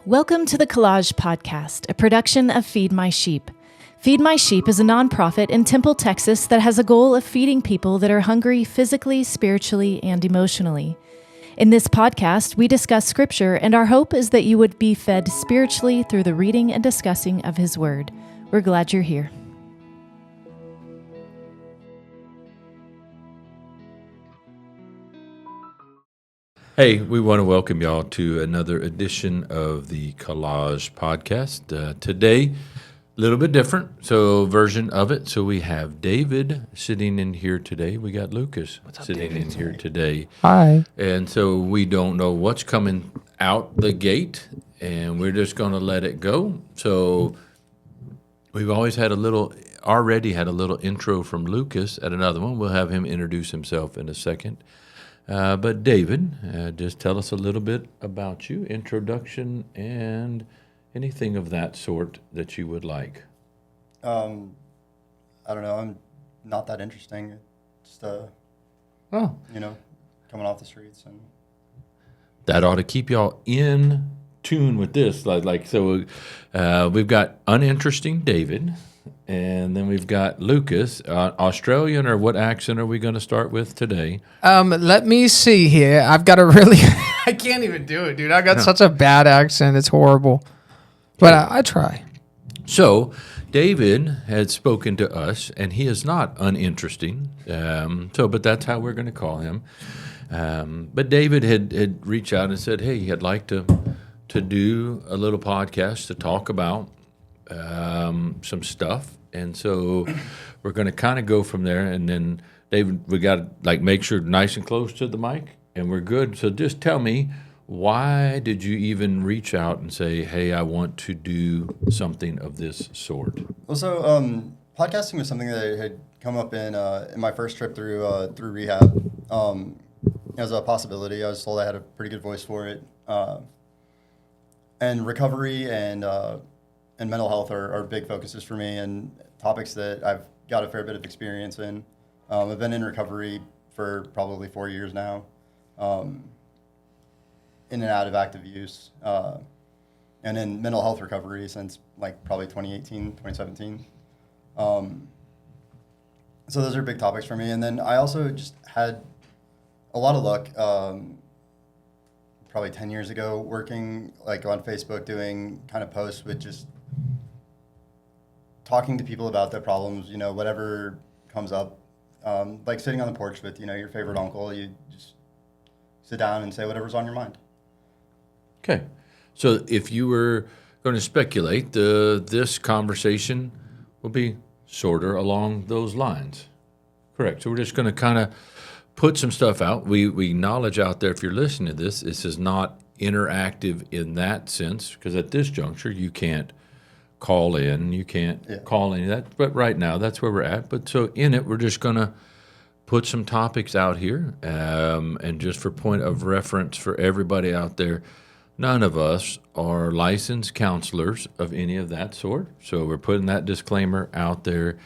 Welcome to the Collage Podcast, a production of Feed My Sheep. Feed My Sheep is a nonprofit in Temple, Texas that has a goal of feeding people that are hungry physically, spiritually, and emotionally. In this podcast, we discuss Scripture, and our hope is that you would be fed spiritually through the reading and discussing of His Word. We're glad you're here. Hey, we want to welcome y'all to another edition of the Collage Podcast. Today, a little bit different, version of it. So we have David sitting in here today. We got Lukas sitting in here today. Hi. And so we don't know what's coming out the gate, and we're just going to let it go. So we've already had a little intro from Lukas at another one. We'll have him introduce himself in a second. But David, just tell us a little bit about you, introduction, and anything of that sort that you would like. I don't know. I'm not that interesting. Just, coming off the streets. And That ought to keep y'all in tune with this. We've got uninteresting David, and then we've got Lukas, Australian, or what accent are we going to start with today? Let me see here. I've got a really... I can't even do it, dude. I got such a bad accent. It's horrible. But I try. So, David had spoken to us, and he is not uninteresting. But that's how we're going to call him. But David had reached out and said, hey, he'd like to do a little podcast to talk about some stuff. And so we're going to kind of go from there. And then, David, we got to make sure nice and close to the mic, and we're good. So just tell me, why did you even reach out and say, hey, I want to do something of this sort? Well, so podcasting was something that had come up in my first trip through rehab. As a possibility. I was told I had a pretty good voice for it. And recovery and mental health are big focuses for me, and topics that I've got a fair bit of experience in. I've been in recovery for probably 4 years now, in and out of active use, and in mental health recovery since probably 2018, 2017. So those are big topics for me. And then I also just had a lot of luck, probably 10 years ago, working on Facebook, doing kind of posts with just talking to people about their problems, whatever comes up, sitting on the porch with, your favorite uncle. You just sit down and say whatever's on your mind. Okay. So if you were going to speculate, this conversation will be sorter along those lines. Correct. So we're just going to kind of put some stuff out. We acknowledge out there, if you're listening to this is not interactive in that sense, because at this juncture, you can't call in, you can't call any of that. But right now, that's where we're at. But so in it, we're just going to put some topics out here. And just for point of reference for everybody out there, none of us are licensed counselors of any of that sort. So we're putting that disclaimer out there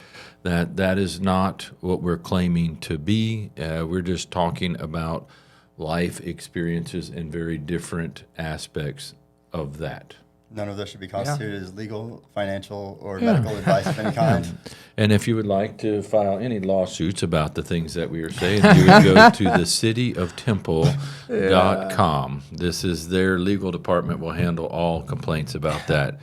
that is not what we're claiming to be. We're just talking about life experiences and very different aspects of that. None of this should be constituted as legal, financial, or medical advice of any kind. And if you would like to file any lawsuits about the things that we are saying, you would go to thecityoftemple.com. This is their legal department will handle all complaints about that.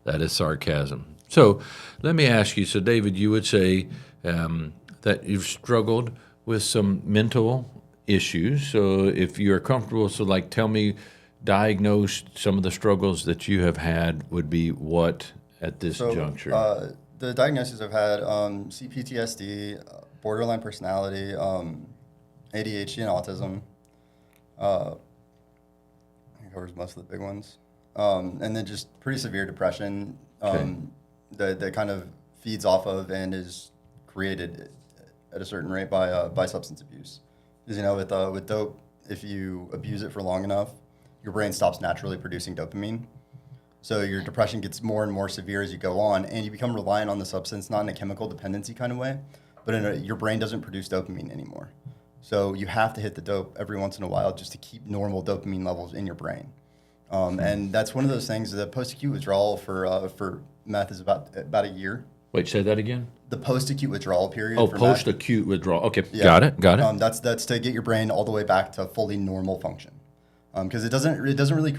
That is sarcasm. So let me ask you, so David, you would say that you've struggled with some mental issues. So if you're comfortable, tell me, diagnose some of the struggles that you have had would be what at this juncture? The diagnoses I've had, CPTSD, borderline personality, ADHD and autism. It covers most of the big ones. And then just pretty severe depression that kind of feeds off of and is created at a certain rate by substance abuse. Because, with dope, if you abuse it for long enough, your brain stops naturally producing dopamine. So your depression gets more and more severe as you go on, and you become reliant on the substance, not in a chemical dependency kind of way, but your brain doesn't produce dopamine anymore. So you have to hit the dope every once in a while just to keep normal dopamine levels in your brain. And that's one of those things. The post-acute withdrawal for meth is about a year. Wait, say that again. The post-acute withdrawal period. Oh, for post-acute withdrawal. Okay, Yeah. got it. That's to get your brain all the way back to fully normal function, because it doesn't really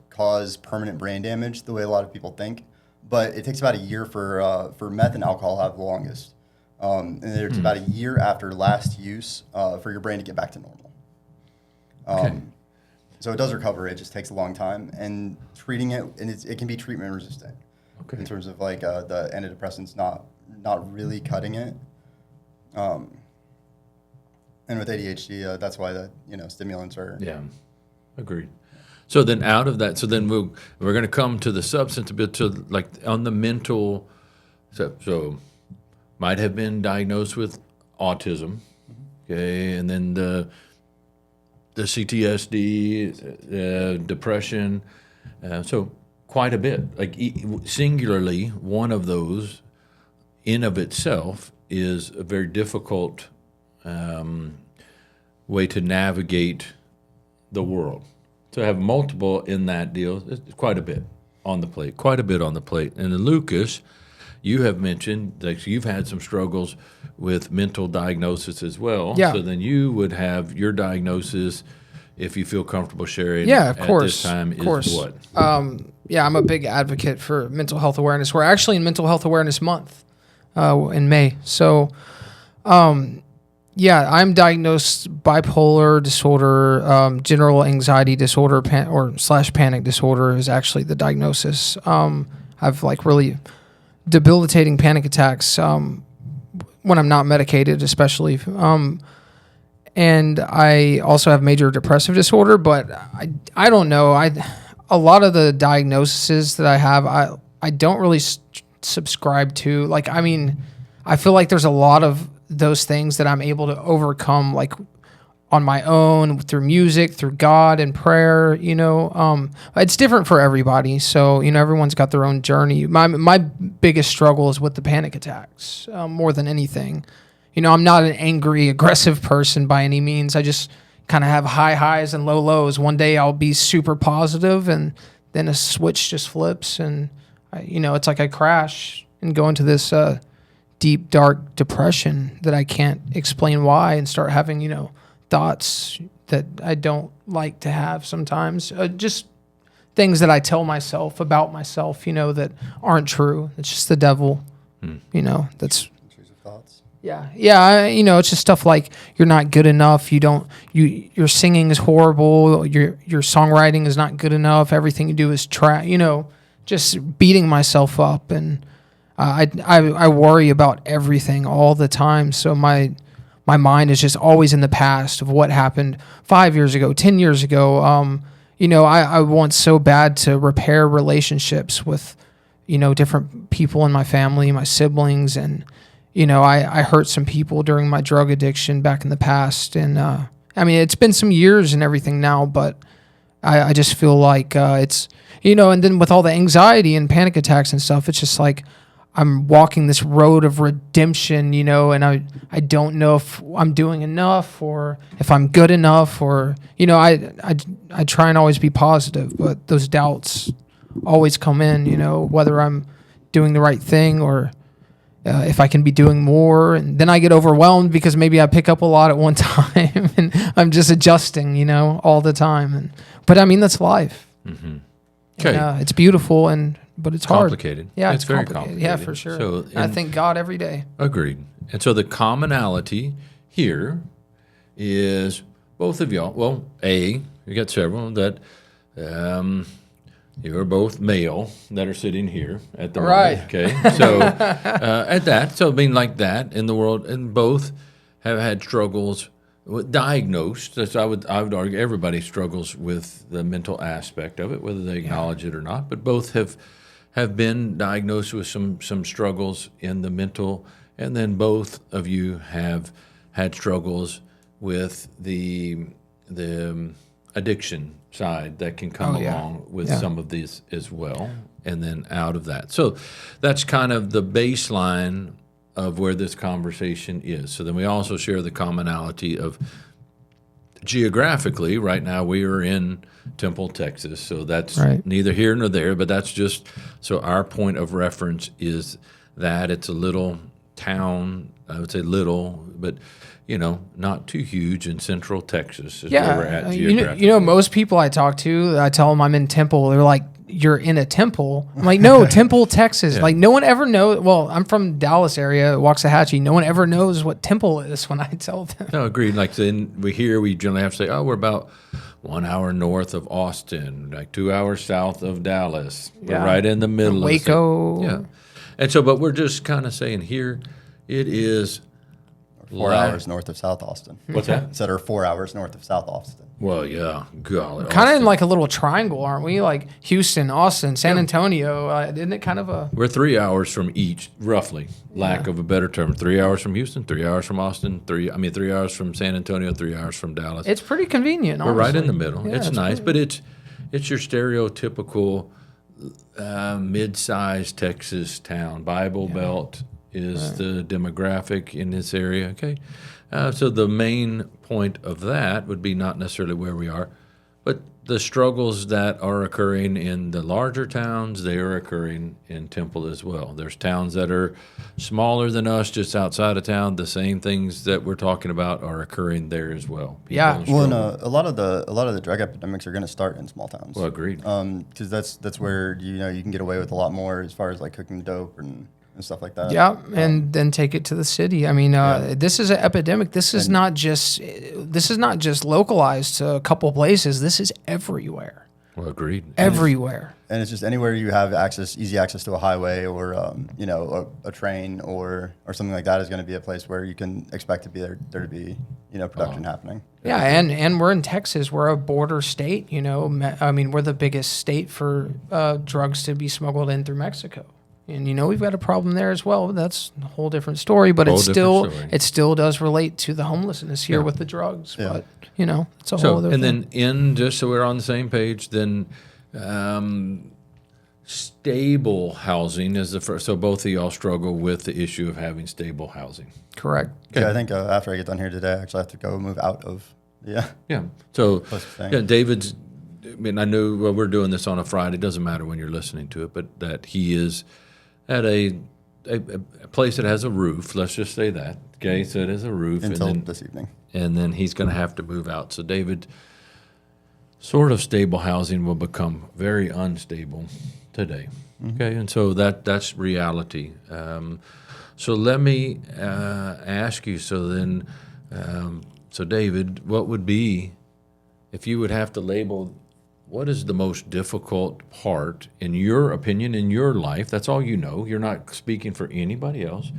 cause permanent brain damage the way a lot of people think, but it takes about a year for meth and alcohol have the longest, and it's about a year after last use for your brain to get back to normal. Okay. So it does recover. It just takes a long time, and treating it, and it can be treatment resistant. Okay. In terms of like the antidepressants not really cutting it. And with ADHD, that's why the stimulants are. Yeah, agreed. So then out of that, we're going to come to the substance a bit, to like on the mental. So might have been diagnosed with autism, okay, and then the CTSD, depression, so quite a bit. Like singularly, one of those in of itself is a very difficult way to navigate the world. To have multiple in that deal is quite a bit on the plate. And then Lucas, you have mentioned that you've had some struggles with mental diagnosis as well. Yeah. So then you would have your diagnosis, if you feel comfortable sharing. Yeah, of at course. this time Of course. is what? Yeah, I'm a big advocate for mental health awareness. We're actually in Mental Health Awareness Month in May. So, yeah, I'm diagnosed bipolar disorder, general anxiety disorder, / panic disorder is actually the diagnosis. I've like really debilitating panic attacks when I'm not medicated, especially. And I also have major depressive disorder, but I don't know. A lot of the diagnoses that I have, I don't really subscribe to. Like, I mean, I feel like there's a lot of those things that I'm able to overcome, like on my own, through music, through God and prayer. It's different for everybody. So everyone's got their own journey. My biggest struggle is with the panic attacks more than anything. I'm not an angry, aggressive person by any means. I just kind of have high highs and low lows. One day I'll be super positive, and then a switch just flips, and it's like I crash and go into this deep, dark depression that I can't explain why, and start having thoughts that I don't like to have sometimes. Just things that I tell myself about myself, that aren't true. It's just the devil, that's. Intrusive thoughts. Yeah. It's just stuff like you're not good enough. Your singing is horrible. Your songwriting is not good enough. Everything you do is trash. Just beating myself up, and I worry about everything all the time. So my mind is just always in the past of what happened 5 years ago, 10 years ago. I want so bad to repair relationships with different people in my family, my siblings, and I hurt some people during my drug addiction back in the past. And, it's been some years and everything now, but I just feel like it's, and then with all the anxiety and panic attacks and stuff, it's just like I'm walking this road of redemption, and I don't know if I'm doing enough or if I'm good enough, or, I try and always be positive, but those doubts always come in, whether I'm doing the right thing or if I can be doing more. And then I get overwhelmed because maybe I pick up a lot at one time and I'm just adjusting, all the time. But that's life. Mm-hmm. Okay. And, it's beautiful, but it's hard. Complicated. Yeah, it's very complicated. Yeah, for sure. So, I thank God every day. Agreed. And so the commonality here is both of y'all. Well, you got several that you are both male that are sitting here at the Right. moment. Okay. So at that, so being like that in the world, and both have had struggles diagnosed. So I would argue everybody struggles with the mental aspect of it, whether they acknowledge it or not. But both have been diagnosed with some struggles in the mental, and then both of you have had struggles with the addiction side that can come along with some of these as well, and then out of that. So that's kind of the baseline of where this conversation is. So then we also share the commonality of geographically, right now we are in Temple, Texas, so that's Right. neither here nor there, but that's just so our point of reference is that it's a little town. I would say little, but not too huge in Central Texas is where we're at geographically. Most people I talk to, I tell them I'm in Temple. They're like, "You're in a temple?" I'm like, "No, Temple, Texas." Yeah. Like, no one ever knows. Well, I'm from Dallas area, Waxahachie. No one ever knows what Temple is when I tell them. No, agreed. Like then we generally have to say, oh, we're about 1 hour north of Austin, like 2 hours south of Dallas. Yeah. We're right in the middle Waco. of the Yeah. And so, but we're just kind of saying here, it is 4 hours north of South Austin. What's that? Instead of 4 hours north of South Austin. Well, yeah, golly. Kind of in Austin. like a little triangle, aren't we? Like Houston, Austin, San Antonio. Isn't it kind of a? We're 3 hours from each, roughly, lack of a better term. 3 hours from Houston, 3 hours from Austin, 3 hours from San Antonio, 3 hours from Dallas. It's pretty convenient. We're right in honestly. the middle. Yeah, it's nice, but it's your stereotypical mid-sized Texas town. Bible Belt is the demographic in this area. Okay, so the main point of that would be not necessarily where we are, but the struggles that are occurring in the larger towns, they are occurring in Temple as well. There's towns that are smaller than us, just outside of town. The same things that we're talking about are occurring there as well. Yeah. People Well, and, struggle. a lot of the drug epidemics are going to start in small towns. Well, agreed. Because that's where you can get away with a lot more as far as like cooking dope and stuff like that. Yeah, and then take it to the city. I mean, this is an epidemic. This is not just localized to a couple places. This is everywhere. Well, agreed. Everywhere. And it's just anywhere you have easy access to a highway or a train or something like that is going to be a place where you can expect to be there to be production happening. Yeah, and we're in Texas. We're a border state. I mean, we're the biggest state for drugs to be smuggled in through Mexico. And we've got a problem there as well. That's a whole different story. But Whole different story. it still does relate to the homelessness here with the drugs. Yeah. But it's a whole other and thing. then just so we're on the same page, then stable housing is the first. So both of y'all struggle with the issue of having stable housing. Correct. Okay. Yeah, I think after I get done here today, I actually have to go move out of. Yeah. Yeah. So Close to staying. yeah, David's. I mean, I know we're doing this on a Friday. It doesn't matter when you're listening to it, but that he is at a place that has a roof. Let's just say that. Okay, so it has a roof, Until and this evening. then he's going to have to move out. So David, sort of stable housing will become very unstable today. Okay, and so that's reality. So let me ask you. So then, so David, what would be if you would have to label? What is the most difficult part, in your opinion, in your life? That's all you know. You're not speaking for anybody else.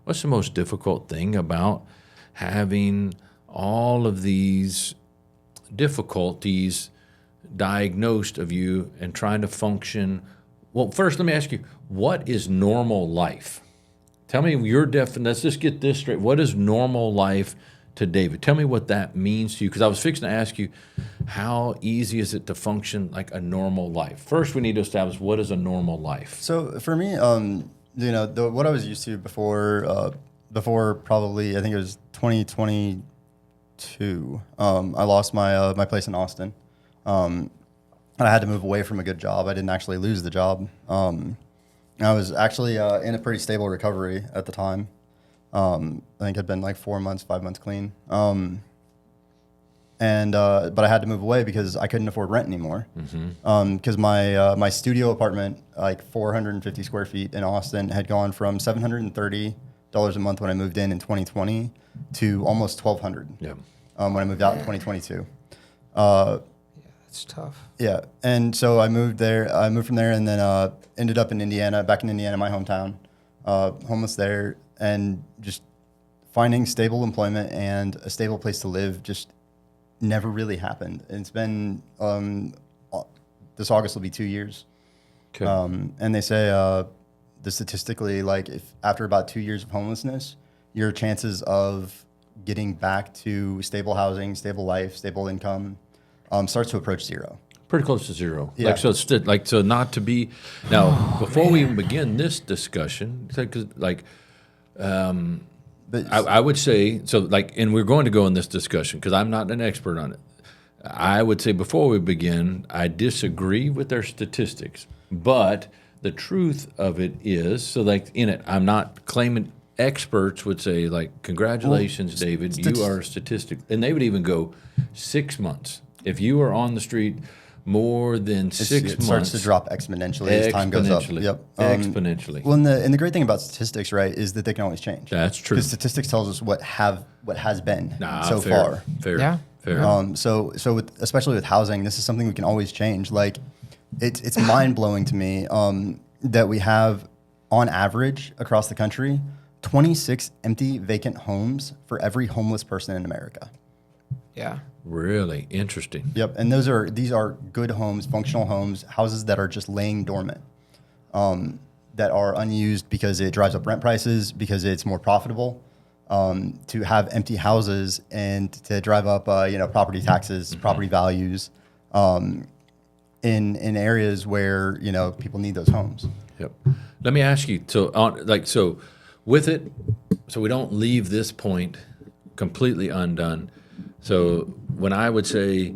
What's the most difficult thing about having all of these difficulties diagnosed of you and trying to function? Well, first, let me ask you, what is normal life? Tell me your definition. Let's just get this straight. What is normal life to David? Tell me what that means to you, because I was fixing to ask you, how easy is it to function like a normal life? First, we need to establish what is a normal life. So for me, what I was used to before probably I think it was 2022. I lost my place in Austin, and I had to move away from a good job. I didn't actually lose the job. I was actually in a pretty stable recovery at the time. I think it'd been like 4 months, 5 months clean. But I had to move away because I couldn't afford rent anymore. Because my studio apartment, like 450 square feet in Austin, had gone from $730 a month when I moved in 2020 to almost $1,200 when I moved out in 2022. It's tough. Yeah, and so I moved there. I moved from there, and then ended up in Indiana, back in Indiana, my hometown, homeless there, and just finding stable employment and a stable place to live just never really happened. And it's been this August will be 2 years, Okay. and they say statistically, like if after about 2 years of homelessness, your chances of getting back to stable housing, stable life, stable income starts to approach zero. Pretty close to zero. Yeah. So not to be now. Before we even begin this discussion, But I would say, so like, and we're going to go in this discussion because I'm not an expert on it. I would say before we begin, I disagree with their statistics, but the truth of it is, so like in it, I'm not claiming experts would say like, congratulations, David, you are a statistic. And they would even go 6 months. If you are on the street more than 6 months. It starts to drop exponentially as time goes up. Yep. Exponentially. Well, and the great thing about statistics, right, is that they can always change. That's true. Because statistics tells us what has been so fair, far. Fair. Yeah. Fair. So especially with housing, this is something we can always change. Like, it's mind blowing to me that we have, on average, across the country, 26 empty vacant homes for every homeless person in America. Yeah. Really interesting. Yep, and these are good homes, functional homes, houses that are just laying dormant, that are unused because it drives up rent prices, because it's more profitable to have empty houses and to drive up property taxes, property values in areas where people need those homes. Yep. Let me ask you. So with it, so we don't leave this point completely undone. So when I would say,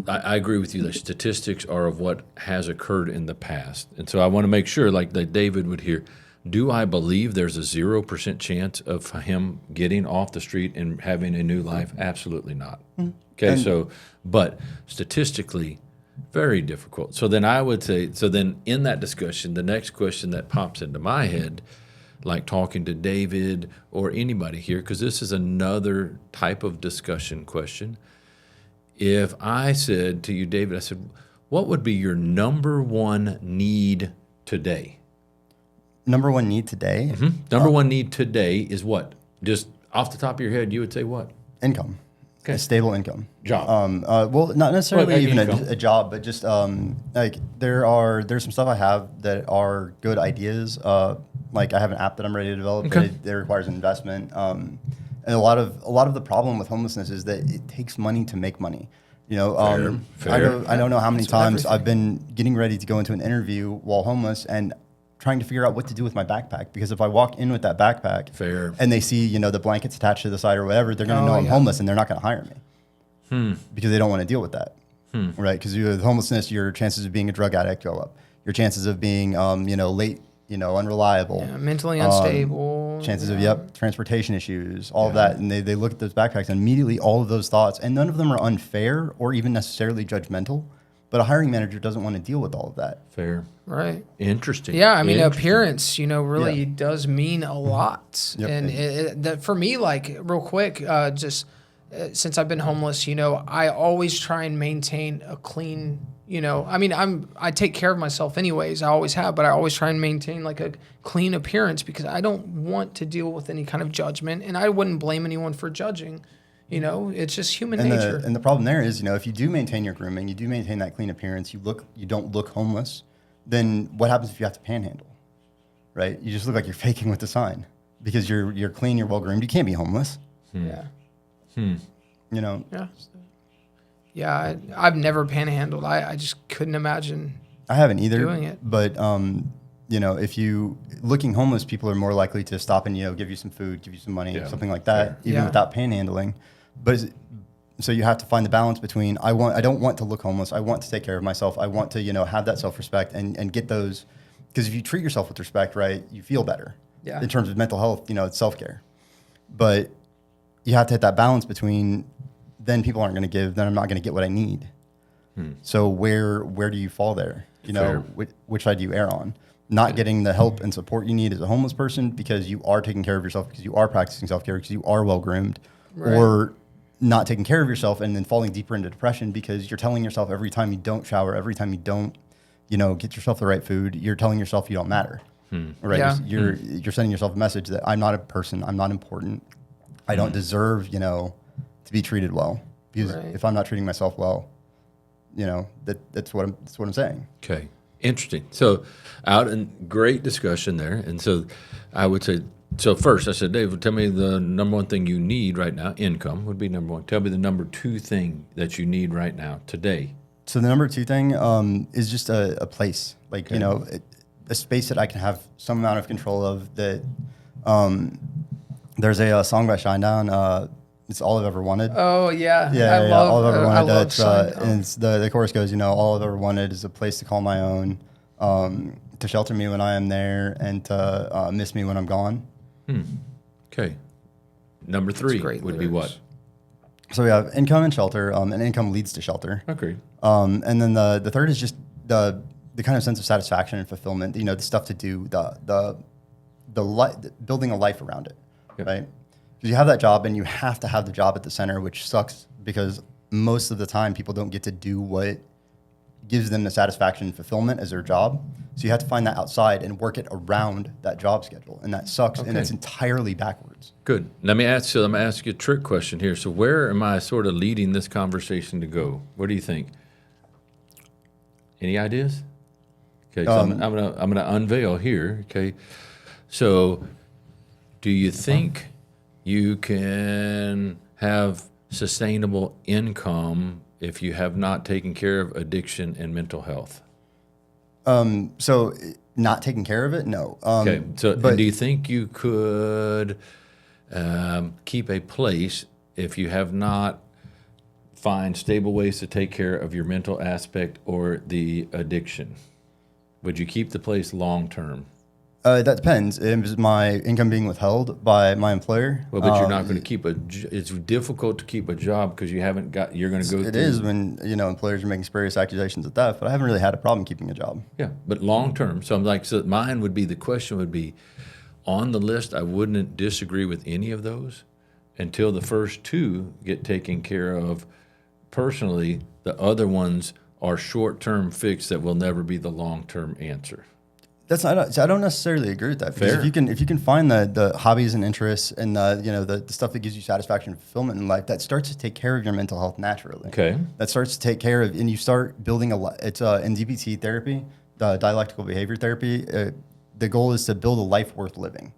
I agree with you, the statistics are of what has occurred in the past. And so I want to make sure, like that David would hear, do I believe there's a 0% chance of him getting off the street and having a new life? Absolutely not. Okay, but statistically, very difficult. So then I would say, in that discussion, the next question that pops into my head, like talking to David or anybody here, because this is another type of discussion question. If I said to you, David, I said, what would be your number one need today? Number one need today? Mm-hmm. Number one need today is what? Just off the top of your head, you would say what? Income. Okay. A stable income. Job. Well, not necessarily even income. a job, but just like there's some stuff I have that are good ideas. Like I have an app that I'm ready to develop that requires an investment. And a lot of the problem with homelessness is that it takes money to make money. Fair. I don't know how many times I've been getting ready to go into an interview while homeless and trying to figure out what to do with my backpack, because if I walk in with that backpack and they see, the blankets attached to the side or whatever, they're going to know I'm homeless and they're not going to hire me because they don't want to deal with that. Right. Because with homelessness, your chances of being a drug addict go up. Your chances of being, late, unreliable, mentally unstable, chances of, transportation issues, all of that. And they look at those backpacks and immediately all of those thoughts, and none of them are unfair or even necessarily judgmental. But a hiring manager doesn't want to deal with all of that. Fair. Right. Interesting. Yeah, I mean, appearance, really does mean a lot. Yep. And that for me, like, real quick, since I've been homeless, I always try and maintain a clean, I take care of myself anyways. I always have, but I always try and maintain like a clean appearance because I don't want to deal with any kind of judgment, and I wouldn't blame anyone for judging. It's just human nature. And the problem there is, if you do maintain your grooming, you do maintain that clean appearance, you don't look homeless, then what happens if you have to panhandle, right? You just look like you're faking with the sign because you're clean, you're well groomed. You can't be homeless. Yeah. Yeah. Yeah, I've never panhandled. I just couldn't imagine. I haven't either. Doing it. But if you looking homeless, people are more likely to stop and give you some food, give you some money, something like that, even without panhandling. But so you have to find the balance between I don't want to look homeless. I want to take care of myself. I want to have that self-respect and get those, because if you treat yourself with respect, right, you feel better. Yeah. In terms of mental health, it's self-care. But you have to hit that balance between then people aren't going to give, then I'm not going to get what I need. So where do you fall there? Which side do you err on? Not getting the help and support you need as a homeless person because you are taking care of yourself, because you are practicing self-care, because you are well-groomed, or not taking care of yourself and then falling deeper into depression because you're telling yourself every time you don't shower, every time you don't, get yourself the right food, you're telling yourself you don't matter. Right? Yeah. You're sending yourself a message that I'm not a person, I'm not important, I don't deserve, to be treated well, because if I'm not treating myself well, that's what I'm saying. Okay. Interesting. So great discussion there. And so I would say, so first I said, Dave, tell me the number one thing you need right now. Income would be number one. Tell me the number two thing that you need right now today. So the number two thing is just a place, like, a space that I can have some amount of control of, that There's a song by Shinedown. It's All I've Ever Wanted. Oh yeah, Yeah, All I've Ever Wanted. I love And it's the chorus goes, all I've ever wanted is a place to call my own, to shelter me when I am there, and to miss me when I'm gone. Okay. Number 3 great would be lyrics. what? So we have income and shelter, and income leads to shelter. Okay. And then the third is just the kind of sense of satisfaction and fulfillment. The stuff to do, building a life around it, Yep. right? Because you have that job, and you have to have the job at the center, which sucks because most of the time people don't get to do what gives them the satisfaction and fulfillment as their job. So you have to find that outside and work it around that job schedule, and that sucks, and Okay. it's entirely backwards. Good. Let me ask you a trick question here. So where am I sort of leading this conversation to go? What do you think? Any ideas? Okay, so I'm gonna unveil here. Okay, so do you think you can have sustainable income if you have not taken care of addiction and mental health? So not taking care of it, no. Okay, so but do you think you could keep a place if you have not find stable ways to take care of your mental aspect or the addiction? Would you keep the place long term? that depends. Is my income being withheld by my employer? Well, but you're not going to keep it's difficult to keep a job because you haven't got, you're going to go It through. is when employers are making spurious accusations of theft, but I haven't really had a problem keeping a job. Yeah, but long term. So I'm like, so mine would be, the question would be, on the list, I wouldn't disagree with any of those until the first two get taken care of personally. The other ones are short-term fix that will never be the long-term answer. That's not. I don't necessarily agree with that. Because Fair. if you can find the hobbies and interests and the stuff that gives you satisfaction and fulfillment in life, that starts to take care of your mental health naturally. Okay. That starts to take care of, and you start building it's in DBT therapy, the dialectical behavior therapy. The goal is to build a life worth living,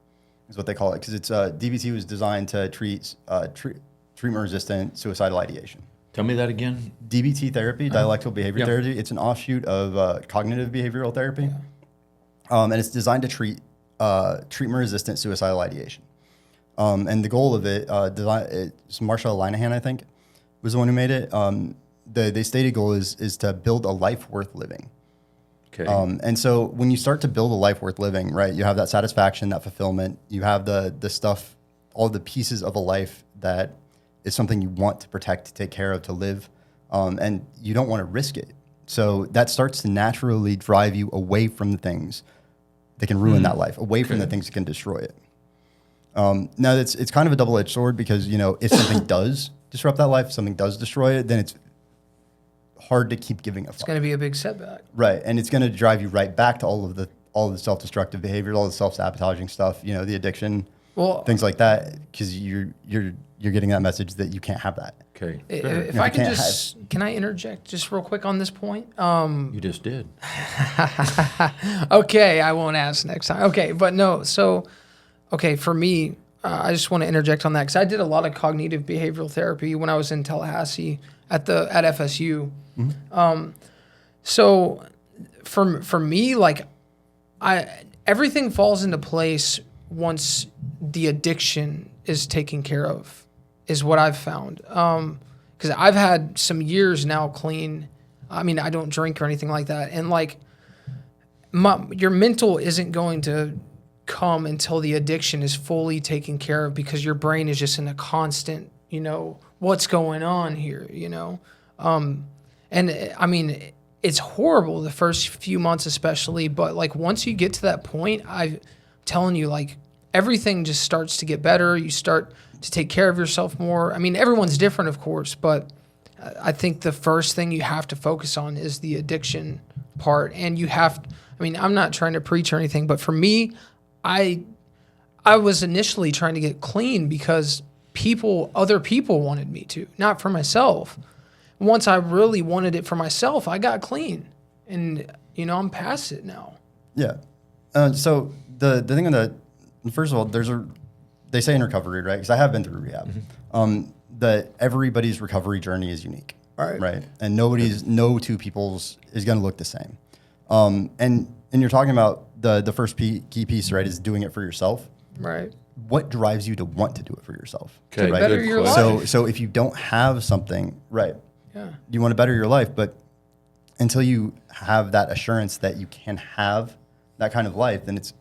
is what they call it, because it's DBT was designed to treat treatment-resistant suicidal ideation. Tell me that again. DBT therapy, dialectical behavior Yeah. therapy, it's an offshoot of cognitive behavioral therapy. And it's designed to treat treatment-resistant suicidal ideation. And the goal of it, it's Marsha Linehan, I think, was the one who made it. The stated goal is to build a life worth living. Okay. And so when you start to build a life worth living, right, you have that satisfaction, that fulfillment, you have the stuff, all the pieces of a life that is something you want to protect, to take care of, to live, and you don't want to risk it. So that starts to naturally drive you away from the things that can ruin that life, away from the things that can destroy it. Now, it's kind of a double-edged sword because, if something does disrupt that life, something does destroy it, then it's hard to keep giving a fuck. It's going to be a big setback. Right, and it's going to drive you right back to all of the self-destructive behavior, all the self-sabotaging stuff, the addiction, things like that, because you're getting that message that you can't have that. Okay. If No, I you can can't can I interject just real quick on this point? You just did. Okay, I won't ask next time. Okay, but no, so, okay, for me, I just want to interject on that because I did a lot of cognitive behavioral therapy when I was in Tallahassee at FSU. So for me, like, everything falls into place once the addiction is taken care of, is what I've found. Because I've had some years now clean. I mean, I don't drink or anything like that. And like, your mental isn't going to come until the addiction is fully taken care of because your brain is just in a constant, what's going on here, And I mean, it's horrible the first few months especially, but like once you get to that point, I'm telling you, like, everything just starts to get better. You start to take care of yourself more. I mean, everyone's different, of course, but I think the first thing you have to focus on is the addiction part. And I'm not trying to preach or anything, but for me, I was initially trying to get clean because other people wanted me to, not for myself. Once I really wanted it for myself, I got clean, and I'm past it now. Yeah. So the thing on first of all, they say in recovery, right? Because I have been through rehab, that everybody's recovery journey is unique, right? And no two people's is going to look the same. And you're talking about the first key piece, right? Is doing it for yourself. Right. what drives you to want to do it for yourself? Okay, Right? better your life. So if you don't have something, right, Yeah. you want to better your life, but until you have that assurance that you can have that kind of life, then it's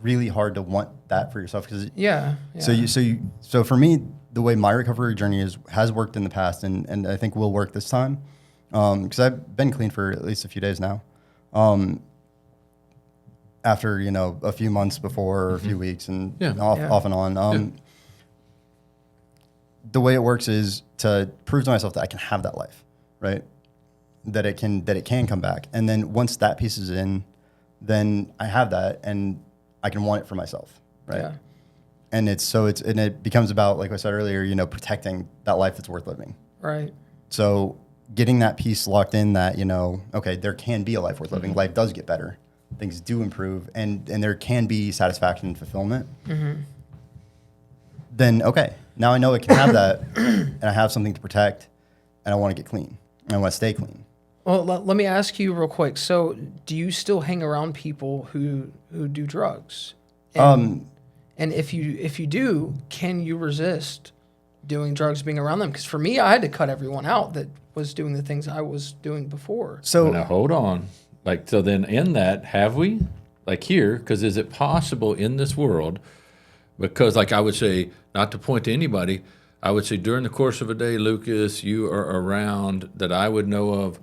really hard to want that for yourself. Because Yeah. so for me, the way my recovery journey has worked in the past, and I think will work this time, because I've been clean for at least a few days now. After a few months before or a few weeks and off and on. The way it works is to prove to myself that I can have that life, right? That it can come back, and then once that piece is in, then I have that, and I can want it for myself, right? Yeah. And it becomes about, like I said earlier, protecting that life that's worth living. Right. So getting that piece locked in that, okay, there can be a life worth living. Life does get better. Things do improve, and there can be satisfaction and fulfillment. Then, okay, now I know I can have that, and I have something to protect, and I want to get clean, and I want to stay clean. Well, let me ask you real quick. So, do you still hang around people who do drugs? And if you do, can you resist doing drugs, being around them? Because for me, I had to cut everyone out that was doing the things I was doing before. So now hold on. So then in that, have we? Here, because is it possible in this world? Because I would say, not to point to anybody, I would say during the course of a day, Lucas, you are around that I would know of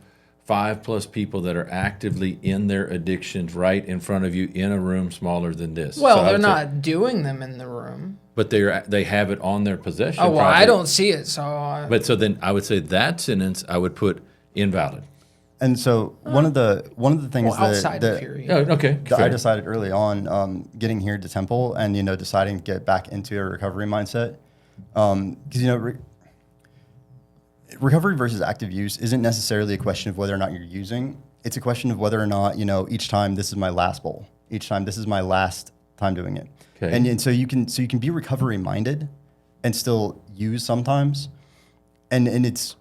5+ people that are actively in their addictions right in front of you in a room smaller than this. Well, So I they're would say- not doing them in the room. but they have it on their possession. Oh, well, probably. I don't see it, so But so then I would say that sentence I would put invalid. And so one of the things outside that of here. Oh, okay. that I fair. decided early on, getting here to Temple and deciding to get back into a recovery mindset, because recovery versus active use isn't necessarily a question of whether or not you're using. It's a question of whether or not each time this is my last bowl. Each time this is my last time doing it. Okay. And so you can be recovery minded and still use sometimes, and it's.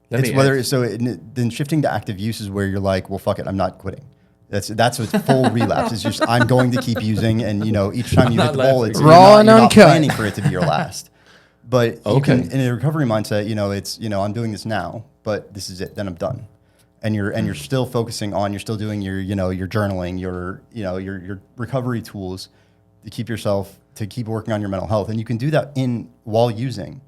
Let It's me whether ask- then shifting to active use is where you're like, well, fuck it, I'm not quitting. That's a full relapse. It's just I'm going to keep using, and each time you hit the bowl, it's Raw and you're not uncut. planning for it to be your last. But you Okay. can, in a recovery mindset, it's I'm doing this now, but this is it. Then I'm done, and you're still focusing on, you're still doing your your journaling, your recovery tools to keep working on your mental health, and you can do that while using.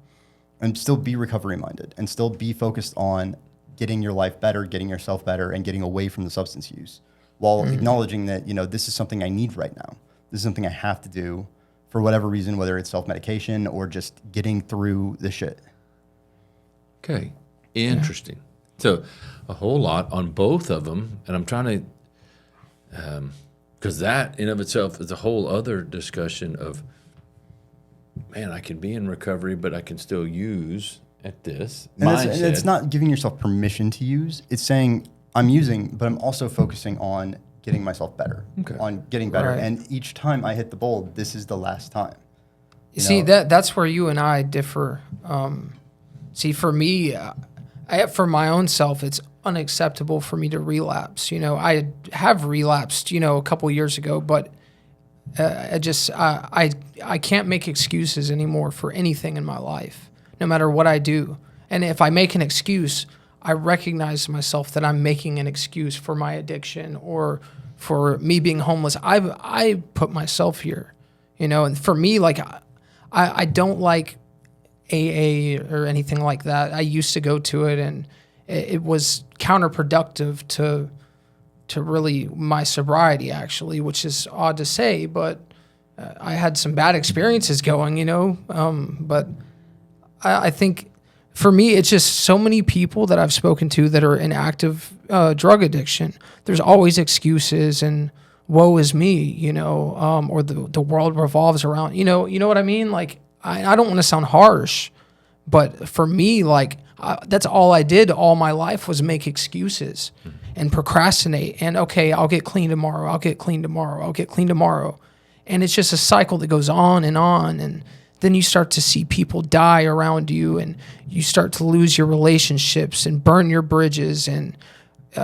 And still be recovery minded and still be focused on getting your life better, getting yourself better, and getting away from the substance use while acknowledging that, this is something I need right now. This is something I have to do for whatever reason, whether it's self-medication or just getting through the shit. Okay, interesting. So a whole lot on both of them, and I'm trying to, because that in of itself is a whole other discussion of, man, I can be in recovery, but I can still use at this mindset. And it's not giving yourself permission to use. It's saying I'm using, but I'm also focusing on getting myself better, on getting better. Right. And each time I hit the bowl, this is the last time. You see, that's where you and I differ. See, for me, for my own self, it's unacceptable for me to relapse. I have relapsed, a couple years ago, but I can't make excuses anymore for anything in my life, no matter what I do. And if I make an excuse, I recognize myself that I'm making an excuse for my addiction or for me being homeless. I put myself here, and for me, I don't like AA or anything like that. I used to go to it, and it was counterproductive to really my sobriety, actually, which is odd to say, but I had some bad experiences going, but I think for me, it's just so many people that I've spoken to that are in active drug addiction. There's always excuses and woe is me, or the world revolves around, you know what I mean? I don't want to sound harsh, but for me, that's all I did all my life was make excuses and procrastinate. And okay, I'll get clean tomorrow. I'll get clean tomorrow. I'll get clean tomorrow. And it's just a cycle that goes on. And then you start to see people die around you, and you start to lose your relationships and burn your bridges and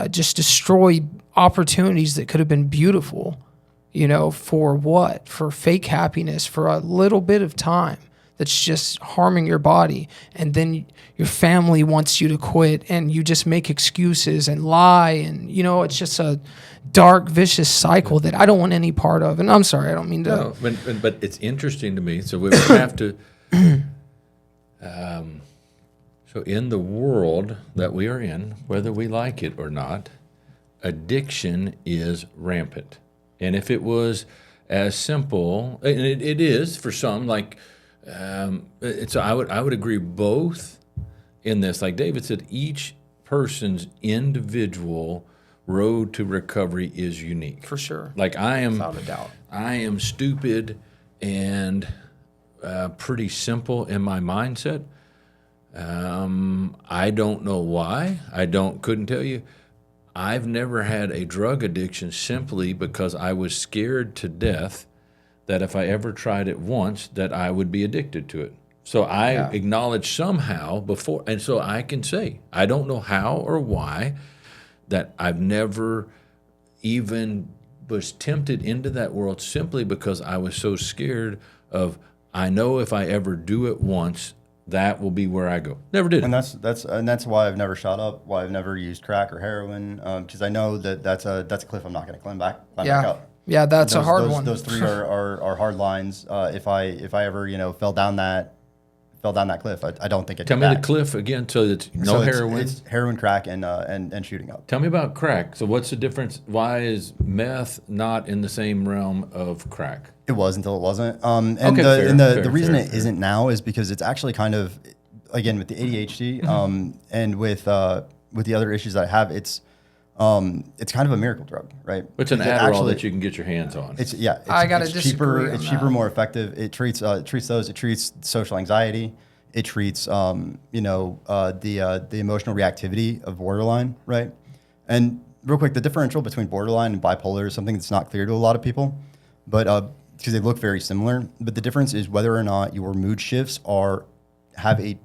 just destroy opportunities that could have been beautiful, for what? For fake happiness, for a little bit of time that's just harming your body. And then your family wants you to quit and you just make excuses and lie. And, it's just a dark, vicious cycle that I don't want any part of. And I'm sorry, I don't mean to. No, but it's interesting to me. So we would have to. So in the world that we are in, whether we like it or not, addiction is rampant. And if it was as simple, and it is for some, like, so I would agree both in this. Like David said, each person's individual road to recovery is unique. For sure. Like Without a doubt. I am stupid and pretty simple in my mindset. I don't know why. Couldn't tell you. I've never had a drug addiction simply because I was scared to death that if I ever tried it once, that I would be addicted to it. So I acknowledge somehow before, and so I can say, I don't know how or why, that I've never even was tempted into that world simply because I was so scared of, I know if I ever do it once, that will be where I go. Never did. And that's why I've never shot up, why I've never used crack or heroin, because I know that that's a cliff I'm not going to climb back up. Yeah, that's a hard one. Those three are hard lines. If I ever fell down that cliff, I don't think it. Tell me the cliff again. So it's no heroin. It's heroin, crack, and shooting up. Tell me about crack. So what's the difference? Why is meth not in the same realm of crack? It was until it wasn't. The reason it isn't now is because it's actually kind of, again, with the ADHD and with the other issues that I have, it's kind of a miracle drug, right? It's an Adderall that you can get your hands on. It's disagree cheaper. It's on cheaper, that. more effective. It treats those. It treats social anxiety. It treats the emotional reactivity of borderline, right? And real quick, the differential between borderline and bipolar is something that's not clear to a lot of people, but because they look very similar. But the difference is whether or not your mood shifts have a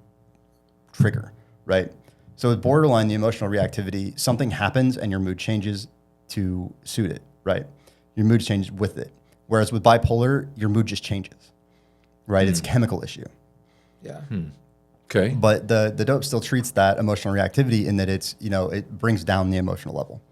trigger, right? So with borderline, the emotional reactivity, something happens and your mood changes to suit it, right? Your mood changes with it. Whereas with bipolar, your mood just changes, right? It's a chemical issue. Yeah. Okay. But the dope still treats that emotional reactivity in that it brings down the emotional level.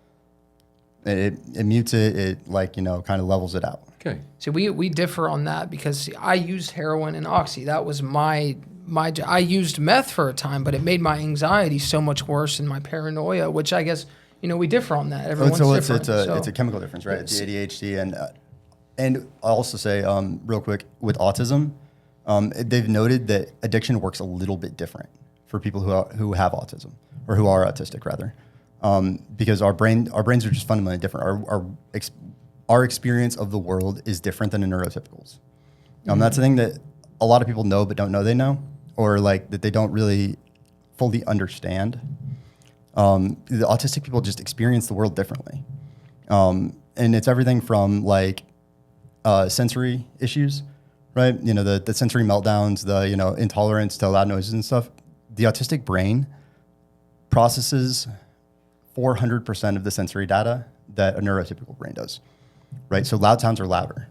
It mutes it, kind of levels it out. Okay. See, we differ on that because I used heroin and oxy. That was my I used meth for a time, but it made my anxiety so much worse and my paranoia, which I guess, we differ on that. Everyone's different. It's a chemical difference, right? It's the ADHD. And I'll also say, real quick, with autism, they've noted that addiction works a little bit different for people who have autism or who are autistic, rather. Because our brains are just fundamentally different. Our experience of the world is different than a neurotypical's. That's the thing that a lot of people know but don't know they know, or that they don't really fully understand. The autistic people just experience the world differently, and it's everything from sensory issues, right? The sensory meltdowns, the intolerance to loud noises and stuff. The autistic brain processes 400% of the sensory data that a neurotypical brain does, right? So loud sounds are louder.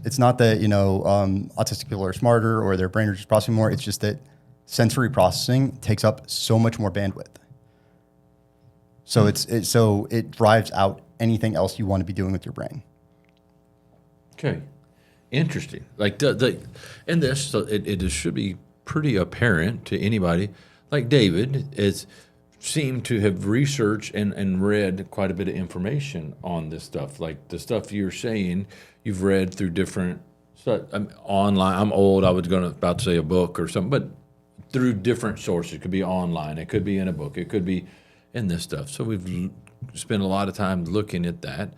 It's not that, autistic people are smarter or their brain are just processing more. It's just that sensory processing takes up so much more bandwidth. So it drives out anything else you want to be doing with your brain. Okay. Interesting. In this, so it should be pretty apparent to anybody. Like David seemed to have researched and read quite a bit of information on this stuff. Like the stuff you're saying, you've read through different online. I'm old. I was about to say a book or something, but through different sources. It could be online. It could be in a book. It could be in this stuff. So we've spent a lot of time looking at that.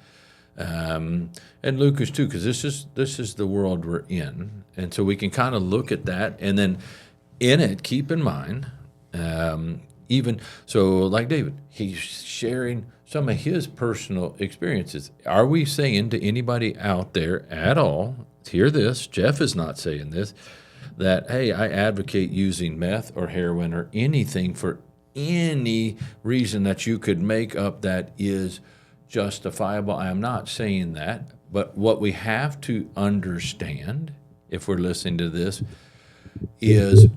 And Lukas too, because this is the world we're in. And so we can kind of look at that. And then in it, keep in mind, even so, like David, he's sharing some of his personal experiences. Are we saying to anybody out there at all, hear this, Jeff is not saying this, that, hey, I advocate using meth or heroin or anything for any reason that you could make up that is justifiable. I am not saying that, But what we have to understand, if we're listening to this, is,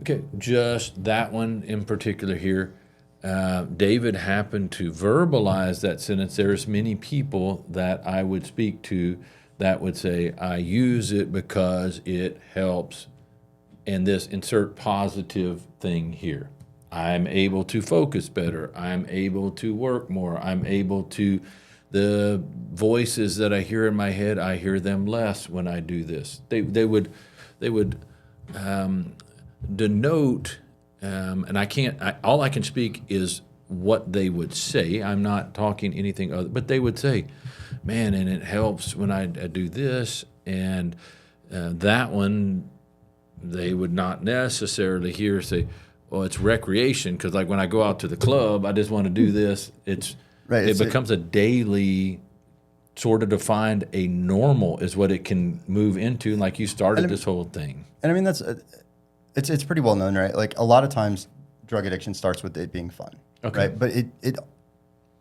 okay, just that one in particular here, David happened to verbalize that sentence. There's many people that I would speak to that would say, I use it because it helps, and this insert positive thing here. I'm able to focus better. I'm able to work more. I'm able to, the voices that I hear in my head, I hear them less when I do this. They would denote, and all I can speak is what they would say. I'm not talking anything other, but they would say, man, and it helps when I do this, and that one, they would not necessarily hear say, well, it's recreation, because like when I go out to the club, I just want to do this. It becomes a daily sort of defined. A normal is what it can move into, like you started this whole thing. And I mean, it's pretty well known, right? Like a lot of times drug addiction starts with it being fun, right? But it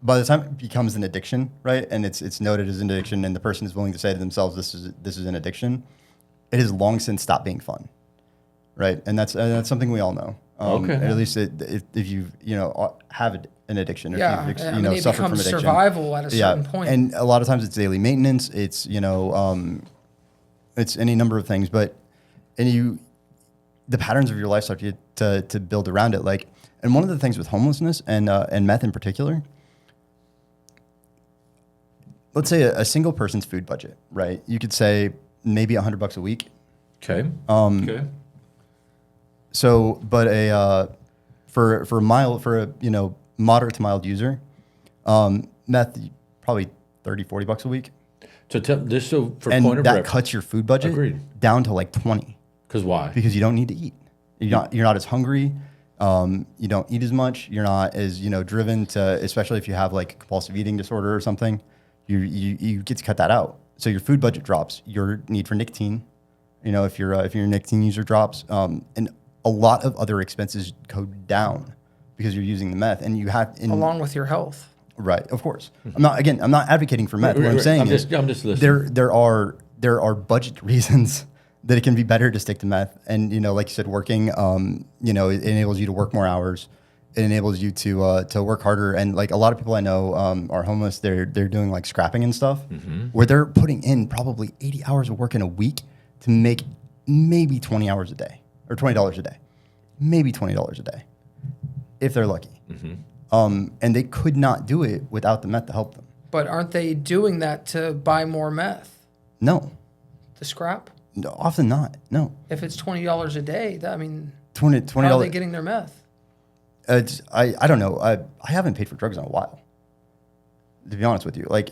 by the time it becomes an addiction, right, and it's noted as an addiction, and the person is willing to say to themselves, this is an addiction, it has long since stopped being fun, right? And that's something we all know. At least if you have an addiction, or if you've suffered from addiction, survival at a certain point. And a lot of times it's daily maintenance. It's it's any number of things, but the patterns of your life start to build around it. Like, and one of the things with homelessness and meth in particular, let's say a single person's food budget, right? You could say maybe $100 a week. Okay. So, but for a moderate to mild user, meth probably $30-$40 a week. So just so for and point of that reference, cuts your food budget down to like 20. Because why? Because you don't need to eat. You're not as hungry. You don't eat as much. You're not as driven to, especially if you have like a compulsive eating disorder or something. You get to cut that out. So your food budget drops. Your need for nicotine, if you're a nicotine user, drops. And a lot of other expenses go down because you're using the meth, and you have along with your health. Right, of course. I'm not advocating for meth. What I'm saying is, I'm just listening. There are budget reasons that it can be better to stick to meth, and like you said, working, it enables you to work more hours. It enables you to work harder, and like a lot of people I know are homeless. They're doing like scrapping and stuff, where they're putting in probably 80 hours of work in a week to make maybe 20 hours a day. Or $20 a day, maybe $20 a day, if they're lucky. And they could not do it without the meth to help them. But aren't they doing that to buy more meth? No. To scrap? No, often not. No. If it's $20 a day, $20. How are they getting their meth? I don't know. I haven't paid for drugs in a while, to be honest with you. Like,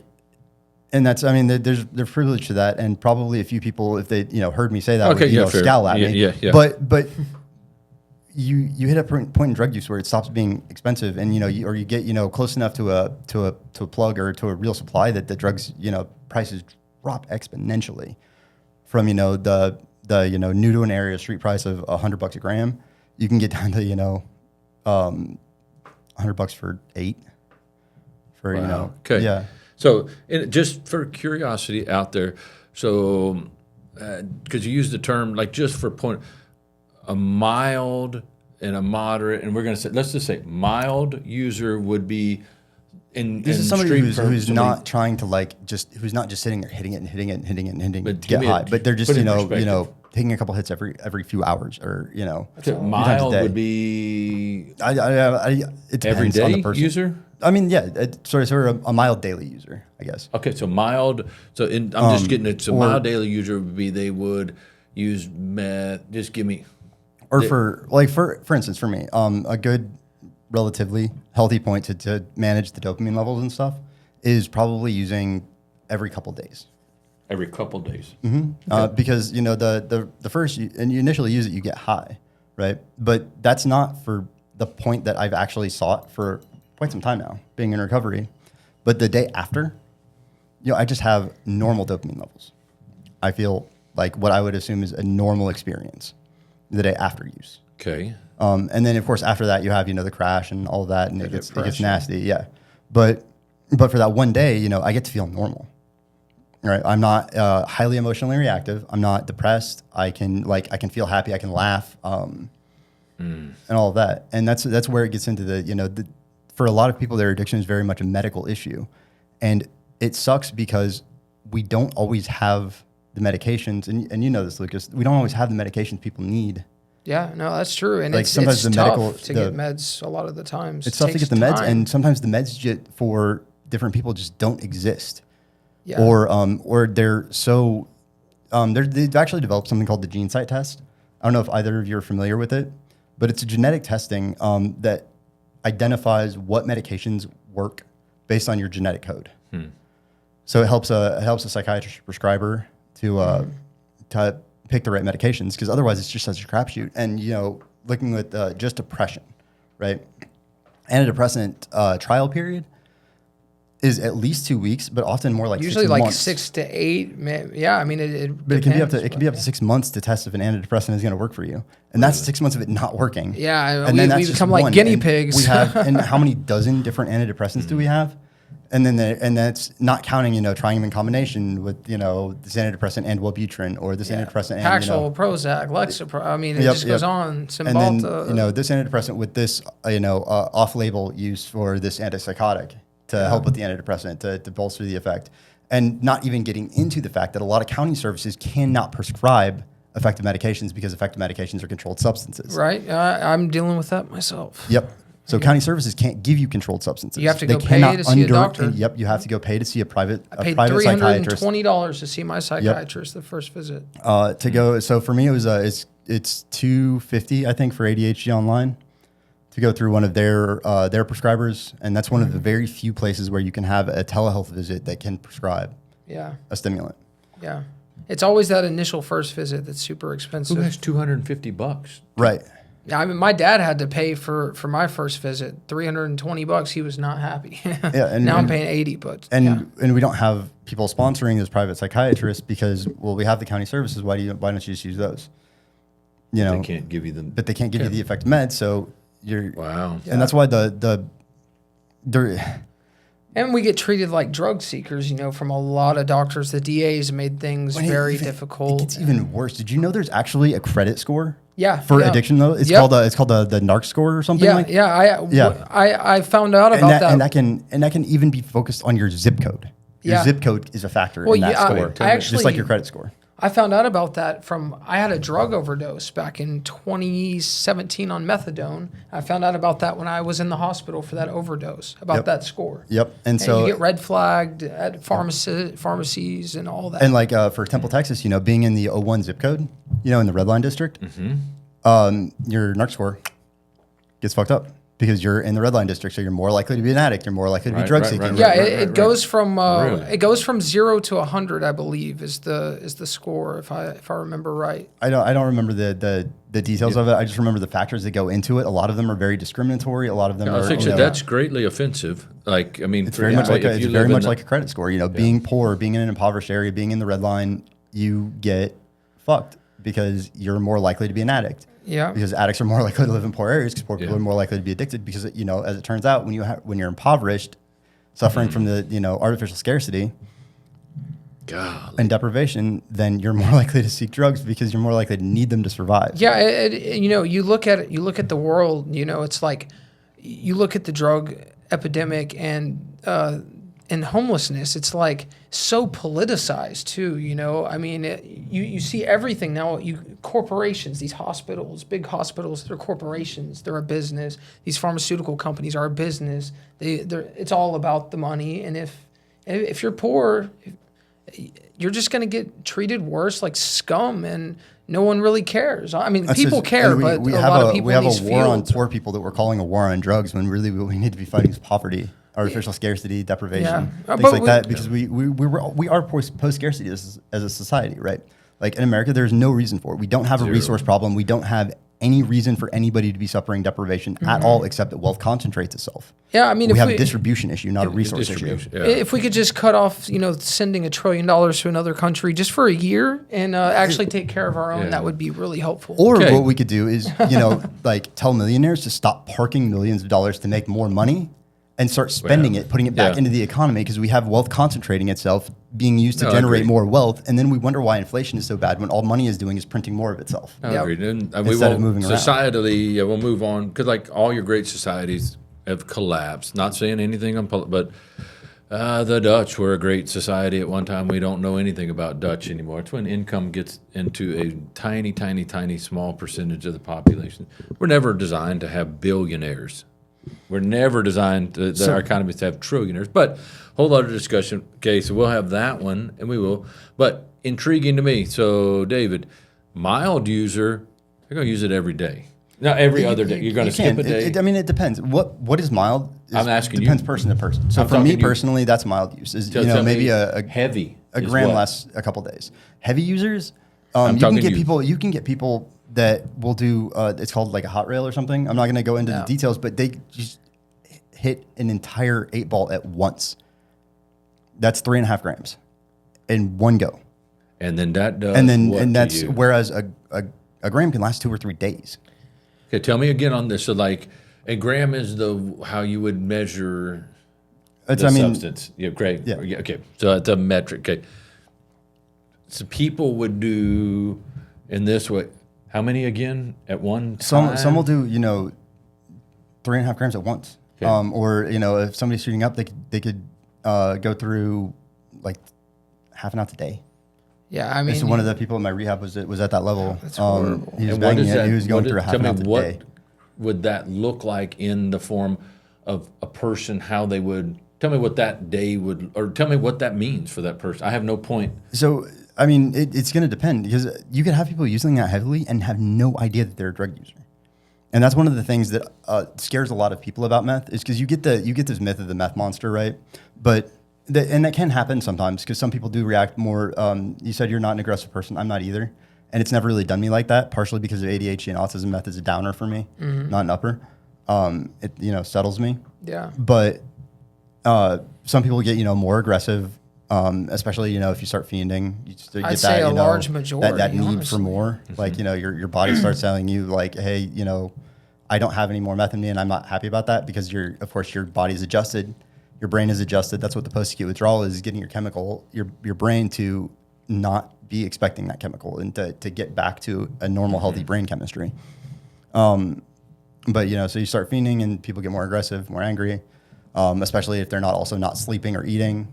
and that's, there's privilege to that, and probably a few people, if they heard me say that, would scowl at me. Yeah. But you hit a point in drug use where it stops being expensive, and you get close enough to a plug or to a real supply that the drugs prices drop exponentially from the new to an area street price of $100 a gram. You can get down to $100 for 8. Okay. Yeah. So, just for curiosity out there, so because you use the term, like, just for point, a mild and a moderate, and we're going to say, let's just say mild user would be this is somebody who's not trying to who's not just sitting there hitting it to get high, but they're just taking a couple hits every few hours, or mild would be it depends everyday on the person. User. Sort of a mild daily user, I guess. Okay, so mild. So I'm just getting it. So mild daily user would be they would use meth. Just give me. Or for instance, for me, a good, relatively healthy point to manage the dopamine levels and stuff is probably using every couple days. Every couple days. Mm-hmm. Okay. Because the first and you initially use it, you get high, right? But that's not for the point that I've actually sought for quite some time now, being in recovery. But the day after, I just have normal dopamine levels. I feel like what I would assume is a normal experience the day after use. Okay. And then of course after that you have the crash and all that, and it gets nasty. Yeah. But for that one day, I get to feel normal. Right. I'm not highly emotionally reactive. I'm not depressed. I can feel happy. I can laugh, and all of that. And that's where it gets into for a lot of people, their addiction is very much a medical issue, and it sucks because we don't always have the medications. And you know this, Lucas. We don't always have the medications people need. Yeah, no, that's true. And Like sometimes it's the tough medical to get meds a lot of the times. It's tough to get the meds, time. and sometimes the meds for different people just don't exist. Yeah. Or they're so they've actually developed something called the gene site test. I don't know if either of you are familiar with it, but it's a genetic testing that identifies what medications work based on your genetic code. So it helps a psychiatrist prescriber to pick the right medications, because otherwise it's just such a crapshoot. And looking at just depression, right? Antidepressant trial period is at least 2 weeks, but often more like usually 6 like months. 6 to 8. Yeah, I mean But it can be up to 6 months to test if an antidepressant is going to work for you, and that's 6 months of it not working. Yeah, and we that's become just like one. guinea And pigs. We have, and how many dozen different antidepressants do we have? And then and that's not counting trying them in combination with this antidepressant and Wellbutrin, or this antidepressant and Paxil, Prozac, Lexapro. I mean, it just goes on. Cymbalta. And then this antidepressant with this off-label use for this antipsychotic to help with the antidepressant to bolster the effect, and not even getting into the fact that a lot of county services cannot prescribe effective medications because effective medications are controlled substances. Right, I'm dealing with that myself. Yep. So county services can't give you controlled substances. You have to go pay to see a doctor. Yep, you have to go pay to see a private $320 psychiatrist. to see my psychiatrist the first visit. To go. So for me, it was it's $250, I think, for ADHD online, to go through one of their prescribers, and that's one of the very few places where you can have a telehealth visit that can prescribe a stimulant. Yeah. It's always that initial first visit that's super expensive. Who has $250? Right. I mean, my dad had to pay for my first visit, $320. He was not happy. Yeah, and now I'm paying $80, but and we don't have people sponsoring those private psychiatrists because we have the county services. Why don't you just use those? They can't give you them, but they can't give you the effective meds. So you're wow. And that's why and we get treated like drug seekers, from a lot of doctors. The DAs made things very difficult. It gets even worse. Did you know there's actually a credit score? Yeah, for addiction though, it's called the NARC score or something. I found out about that. And that can even be focused on your zip code. Your zip code is a factor in that score, just like your credit score. I found out about that I had a drug overdose back in 2017 on methadone. I found out about that when I was in the hospital for that overdose, about that score. Yep. And so you get red flagged at pharmacies and all that. And for Temple, Texas, being in the 01 zip code, in the red line district, your NARC score gets fucked up because you're in the red line district, so you're more likely to be an addict. You're more likely to be drug seeking. It goes from 0 to 100, I believe, is the score, if I remember right. I don't remember the details of it. I just remember the factors that go into it. A lot of them are very discriminatory. A lot of them are. That's greatly offensive. It's very much like a credit score. Being poor, being in an impoverished area, being in the red line, you get fucked because you're more likely to be an addict. Yeah. Because addicts are more likely to live in poor areas, because poor people are more likely to be addicted, because as it turns out, when you're impoverished, suffering from the artificial scarcity and deprivation, then you're more likely to seek drugs because you're more likely to need them to survive. Yeah, you look at the world, it's like you look at the drug epidemic and homelessness, it's like so politicized too, I mean, you see everything now. Corporations, these hospitals, big hospitals, they're corporations. They're a business. These pharmaceutical companies are a business. It's all about the money. And if you're poor, you're just going to get treated worse, like scum, and no one really cares. I mean, people care, but a lot of people. We have a war on poor people that we're calling a war on drugs, when really what we need to be fighting is poverty. Artificial scarcity, deprivation, things like that, because we are post-scarcity as a society, right? Like in America, there's no reason for it. We don't have a resource problem. We don't have any reason for anybody to be suffering deprivation at all, except that wealth concentrates itself. Yeah, I mean, we have a distribution issue, not a resource issue. Yeah. If we could just cut off, sending $1 trillion to another country just for a year and actually take care of our own, that would be really helpful. Or what we could do is, tell millionaires to stop parking millions of dollars to make more money, and start spending it, putting it back into the economy, because we have wealth concentrating itself, being used to generate more wealth, and then we wonder why inflation is so bad when all money is doing is printing more of itself. I agreed. And Instead of moving around. Societally, we'll move on, because like all your great societies have collapsed. Not saying anything on, but the Dutch were a great society at one time. We don't know anything about Dutch anymore. It's when income gets into a tiny, tiny, tiny, small percentage of the population. We're never designed to have billionaires. We're never designed that our economies to have trillionaires. But whole other discussion. Okay, so we'll have that one, and we will. But intriguing to me. So, David, mild user, they're going to use it every day. Not every other day. You're going to skip a day? It depends. What is mild? I'm asking depends person to person. So for me personally, that's mild use. Is maybe a heavy a gram lasts a couple days. Heavy users, you can get people that will do. It's called like a hot rail or something. I'm not going to go into the details, but they just hit an entire 8-ball at once. That's 3.5 grams in one go. And then that does. That's whereas a gram can last 2 or 3 days. Okay, tell me again on this. So, like, a gram is how you would measure substance. Yeah, great. Yeah. Okay, so it's a metric. Okay, so people would do in this way. How many again at one time? Some will do 3.5 grams at once. Okay. Or if somebody's shooting up, they could go through like half an ounce a day. Yeah, I mean, this is one of the people in my rehab was at that level. That's horrible. He was banging it. He was going through a half an ounce a day. What would that look like in the form of a person? How they would tell me what that day would, or tell me what that means for that person. I have no point. So I mean, it's going to depend, because you could have people using that heavily and have no idea that they're a drug user. And that's one of the things that scares a lot of people about meth, is because you get this myth of the meth monster, right? But and that can happen sometimes, because some people do react more. You said you're not an aggressive person. I'm not either. And it's never really done me like that, partially because of ADHD and autism. Meth is a downer for me, not an upper. It settles me. Yeah. But some people get more aggressive, especially if you start fiending. You get I'd say a large majority. That need for more. Like your body starts telling you like, hey, I don't have any more meth in me, and I'm not happy about that, because your body's adjusted. Your brain is adjusted. That's what the post-acute withdrawal is getting your brain to not be expecting that chemical, and to get back to a normal, healthy brain chemistry. But so you start fiending, and people get more aggressive, more angry, especially if they're not sleeping or eating.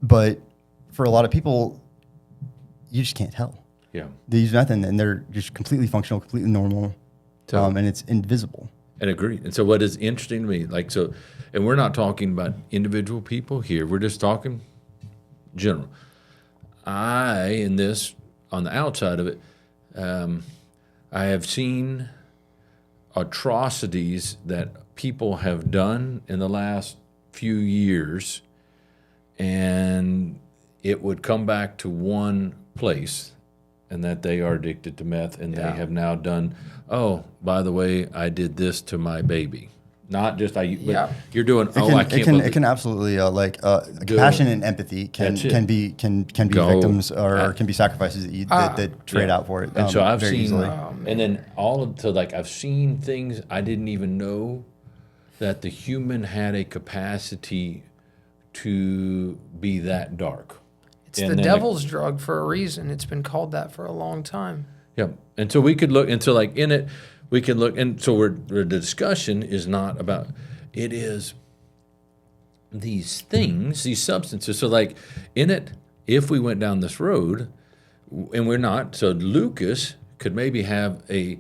But for a lot of people, you just can't tell. Yeah. They use meth, and they're just completely functional, completely normal, and it's invisible. And agree. And so what is interesting to me, and we're not talking about individual people here. We're just talking general. On the outside of it, I have seen atrocities that people have done in the last few years, and it would come back to one place, and that they are addicted to meth, and they have now done, oh, by the way, I did this to my baby. Not just but you're doing. It can absolutely compassion and empathy can be victims or can be sacrifices that trade out for it. And so I've seen, and then I've seen things I didn't even know that the human had a capacity to be that dark. It's the devil's drug for a reason. It's been called that for a long time. Yeah, and so we could look, and so in it, we can look, and so the discussion is not about, it is these things, these substances. So in it, if we went down this road, and we're not, so Lukas could maybe have a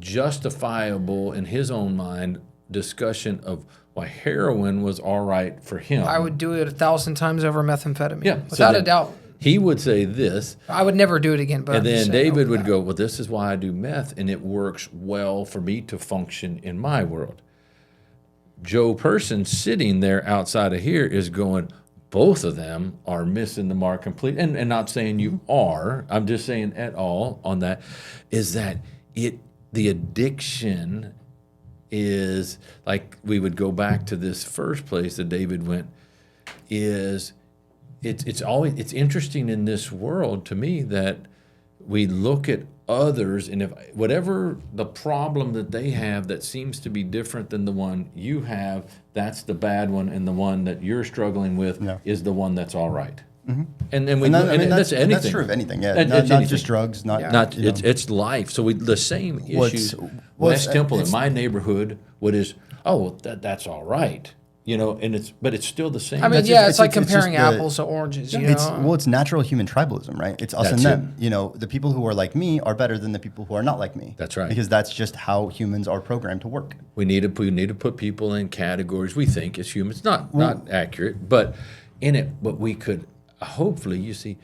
justifiable, in his own mind, discussion of why heroin was all right for him. I would do it 1,000 times over methamphetamine. Yeah, without a doubt. He would say this. I would never do it again. But and then David would go, well, this is why I do meth, and it works well for me to function in my world. Joe Person sitting there outside of here is going, both of them are missing the mark completely. And not saying you are, I'm just saying at all on that, is that the addiction is, like we would go back to this first place that David went, is it's interesting in this world to me that we look at others, and if whatever the problem that they have that seems to be different than the one you have, that's the bad one, and the one that you're struggling with is the one that's all right. And then that's anything. That's true of anything. Yeah, Not not anything. just drugs. Not it's life. So the same issue. West Temple in my neighborhood, that's all right, and it's still the same. I mean, it's like comparing just apples to oranges. It's natural human tribalism, right? It's us That's and them. The people who are like me are better than the people who are not like me. That's right. Because that's just how humans are programmed to work. We need to put people in categories we think as humans. Not accurate, but in it. But we could hopefully, you see,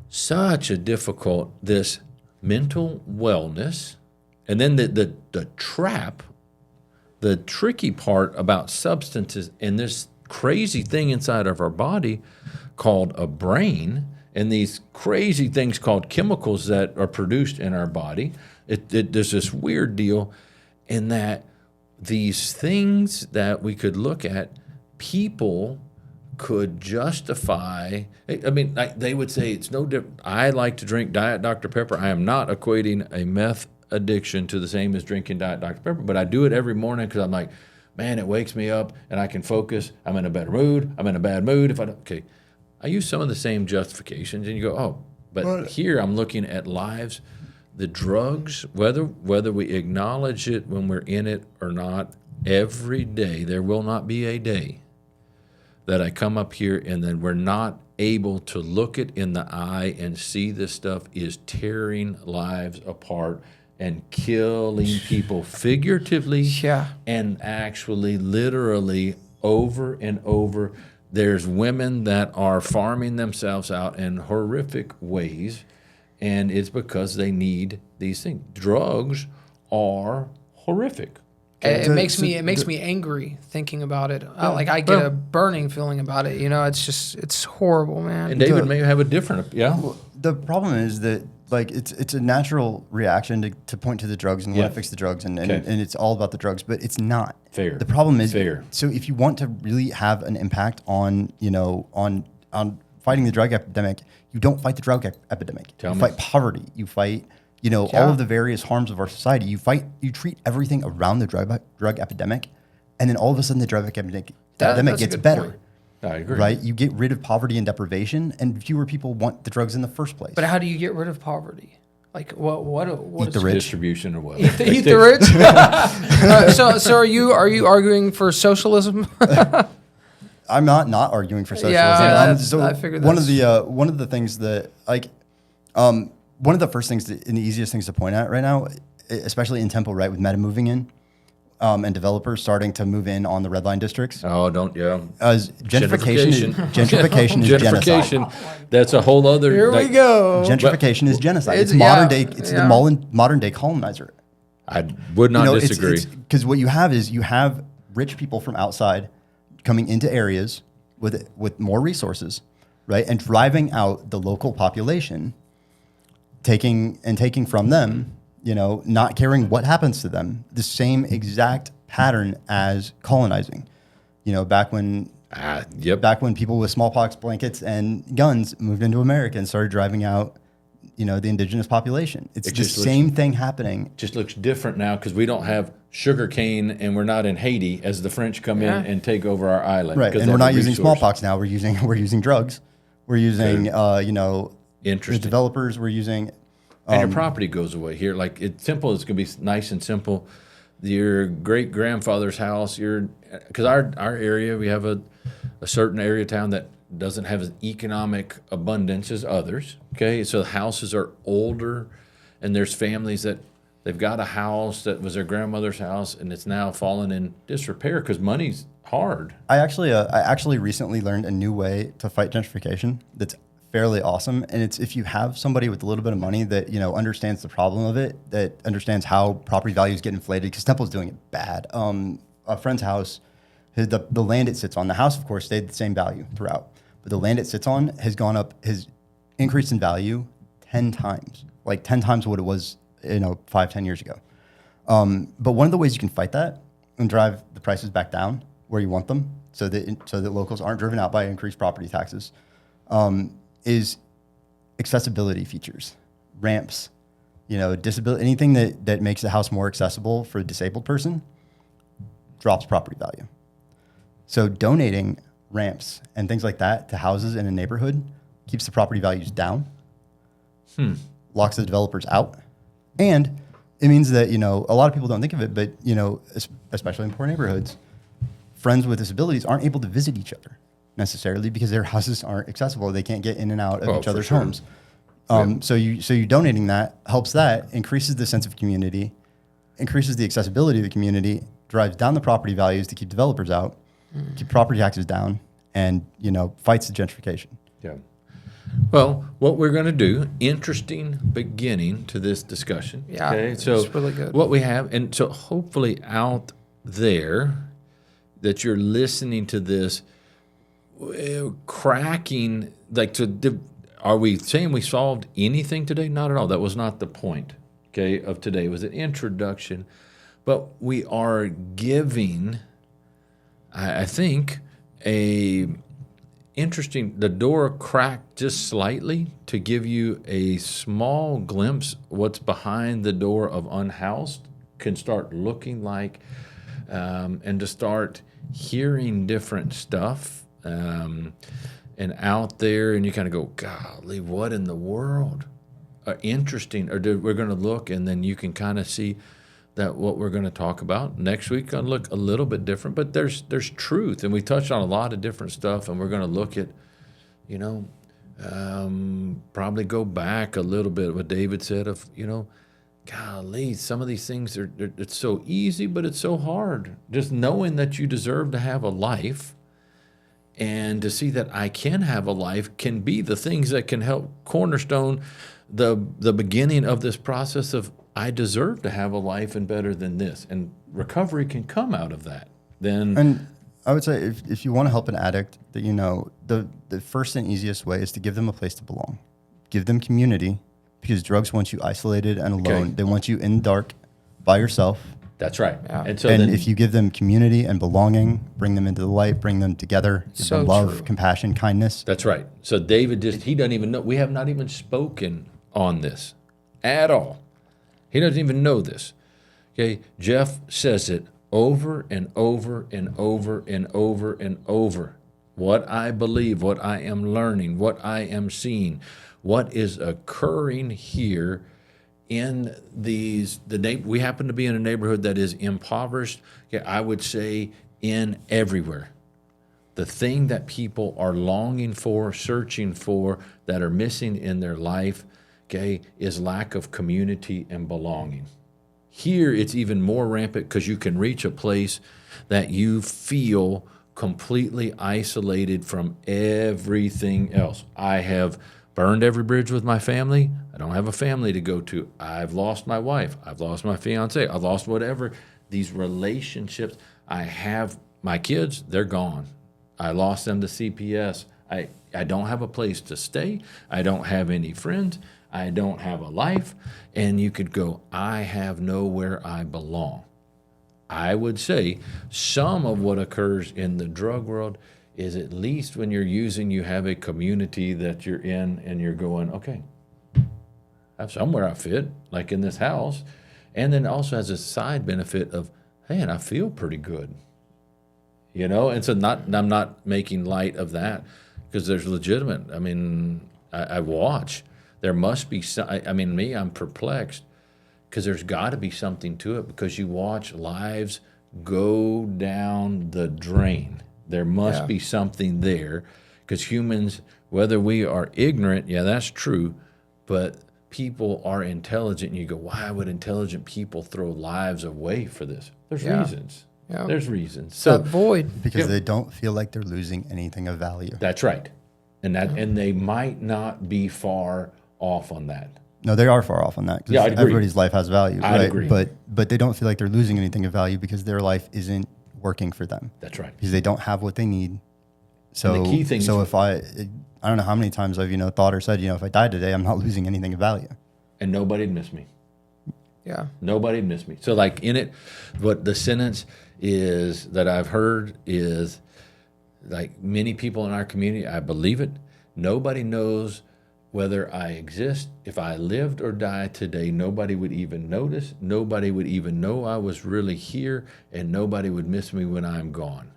such a difficult this mental wellness, and then the trap. The tricky part about substances and this crazy thing inside of our body called a brain, and these crazy things called chemicals that are produced in our body, there's this weird deal in that these things that we could look at, people could justify. I mean, they would say it's no different. I like to drink Diet Dr. Pepper. I am not equating a meth addiction to the same as drinking Diet Dr. Pepper, but I do it every morning because I'm like, man, it wakes me up and I can focus. I'm in a better mood. I'm in a bad mood if I don't. Okay, I use some of the same justifications, and you go, oh, but here I'm looking at lives, the drugs, whether we acknowledge it when we're in it or not, every day there will not be a day that I come up here and then we're not able to look it in the eye and see this stuff is tearing lives apart and killing people figuratively and actually literally over and over. There's women that are farming themselves out in horrific ways, and it's because they need these things. Drugs are horrific. It makes me angry thinking about it. I get a burning feeling about it. It's horrible, man. And David may have a different, Well, the problem is that it's a natural reaction to point to the drugs and want to fix the drugs and it's all about the drugs, but it's not fair. The problem is fair. So if you want to really have an impact on fighting the drug epidemic, you don't fight the drug epidemic. You fight poverty. You fight all of the various harms of our society. You treat everything around the drug epidemic, and then all of a sudden the drug epidemic gets better. Point. I agree. Right? You get rid of poverty and deprivation, and fewer people want the drugs in the first place. But how do you get rid of poverty? Like what Eat the rich. Distribution or what? Eat the rich. So are you arguing for socialism? I'm not arguing for socialism. Yeah, I figured one of the things that one of the first things and the easiest things to point at right now, especially in Temple, right, with Meta moving in, and developers starting to move in on the red line districts. Oh, Gentrification is genocide. That's a whole other. Here we go. Gentrification is genocide. It's modern day. It's the modern day colonizer. I would not disagree. Because what you have is rich people from outside coming into areas with more resources, right, and driving out the local population, taking from them. Not caring what happens to them. The same exact pattern as colonizing. Back when people with smallpox blankets and guns moved into America and started driving out, the indigenous population. It's the same thing happening. Just looks different now because we don't have sugar cane and we're not in Haiti as the French come in and take over our island. Right, and we're not using smallpox now. We're using drugs. We're using the developers. We're using. And your property goes away here. Like it's simple. It's gonna be nice and simple. Your great grandfather's house. Because our area, we have a certain area of town that doesn't have as economic abundance as others. Okay, so the houses are older, and there's families that they've got a house that was their grandmother's house, and it's now fallen in disrepair because money's hard. I actually recently learned a new way to fight gentrification. That's fairly awesome, and it's if you have somebody with a little bit of money that understands the problem of it, that understands how property values get inflated, because Temple's doing it bad. A friend's house, the land it sits on, the house of course stayed the same value throughout, but the land it sits on has increased in value 10 times, like 10 times what it was 5-10 years ago. But one of the ways you can fight that and drive the prices back down where you want them, so that locals aren't driven out by increased property taxes, is accessibility features, ramps, disability, anything that makes the house more accessible for a disabled person drops property value. So donating ramps and things like that to houses in a neighborhood keeps the property values down, locks the developers out, and it means that, a lot of people don't think of it, but, especially in poor neighborhoods, friends with disabilities aren't able to visit each other necessarily because their houses aren't accessible. They can't get in and out of each other's homes. So you donating that helps that, increases the sense of community, increases the accessibility of the community, drives down the property values to keep developers out, keep property taxes down, and, fights the gentrification. Yeah. Well, what we're going to do, interesting beginning to this discussion. Yeah, okay? So it's really good. What we have, and so hopefully out there that you're listening to this, cracking, are we saying we solved anything today? Not at all. That was not the point, okay, of today. It was an introduction. But we are giving, I think, the door cracked just slightly to give you a small glimpse what's behind the door of unhoused can start looking like, and to start hearing different stuff and out there, and you kind of go, golly, what in the world? Interesting. We're going to look, and then you can kind of see that what we're going to talk about next week going to look a little bit different, but there's truth, and we touched on a lot of different stuff, and we're going to look at, probably go back a little bit what David said of, golly, some of these things it's so easy, but it's so hard. Just knowing that you deserve to have a life, and to see that I can have a life can be the things that can help cornerstone the beginning of this process of I deserve to have a life and better than this. And recovery can come out of that. And I would say if you want to help an addict, that the first and easiest way is to give them a place to belong. Give them community, because drugs want you isolated and alone. Okay. They want you in the dark by yourself. That's right. Yeah. And so if you give them community and belonging, bring them into the light, bring them together, give So them love, true. compassion, kindness. that's right. So David he doesn't even know. We have not even spoken on this at all. He doesn't even know this. Okay, Jeff says it over and over and over and over and over. What I believe, what I am learning, what I am seeing, what is occurring here in we happen to be in a neighborhood that is impoverished. Okay, I would say in everywhere. The thing that people are longing for, searching for, that are missing in their life, okay, is lack of community and belonging. Here, it's even more rampant because you can reach a place that you feel completely isolated from everything else. I have burned every bridge with my family. I don't have a family to go to. I've lost my wife. I've lost my fiance. I've lost whatever. These relationships. I have my kids. They're gone. I lost them to CPS. I don't have a place to stay. I don't have any friends. I don't have a life. And you could go, I have nowhere I belong. I would say some of what occurs in the drug world is, at least when you're using, you have a community that you're in and you're going, okay, I have somewhere I fit, like in this house. And then also has a side benefit of, hey, and I feel pretty good. And so I'm not making light of that, because there's legitimate. I mean, I watch. There must be some. I'm perplexed, because there's got to be something to it, because you watch lives go down the drain. There must be something there, because humans, whether we are ignorant, yeah, that's true, but people are intelligent, and you go, why would intelligent people throw lives away for this? There's reasons. Yeah. There's reasons. So that void. Because they don't feel like they're losing anything of value. That's right. And they might not be far off on that. No, they are far off on that, because Yeah, I'd agree. everybody's life has value. I'd right? agree. But they don't feel like they're losing anything of value because their life isn't working for them. That's right. Because they don't have what they need. So, And the key thing is, if I don't know how many times I've thought or said, if I died today, I'm not losing anything of value. and nobody'd miss me. Yeah. Nobody'd miss me. So like in it, what the sentence is that I've heard is, like, many people in our community, I believe it, nobody knows whether I exist, if I lived or died today, nobody would even notice. Nobody would even know I was really here, and nobody would miss me when I'm gone.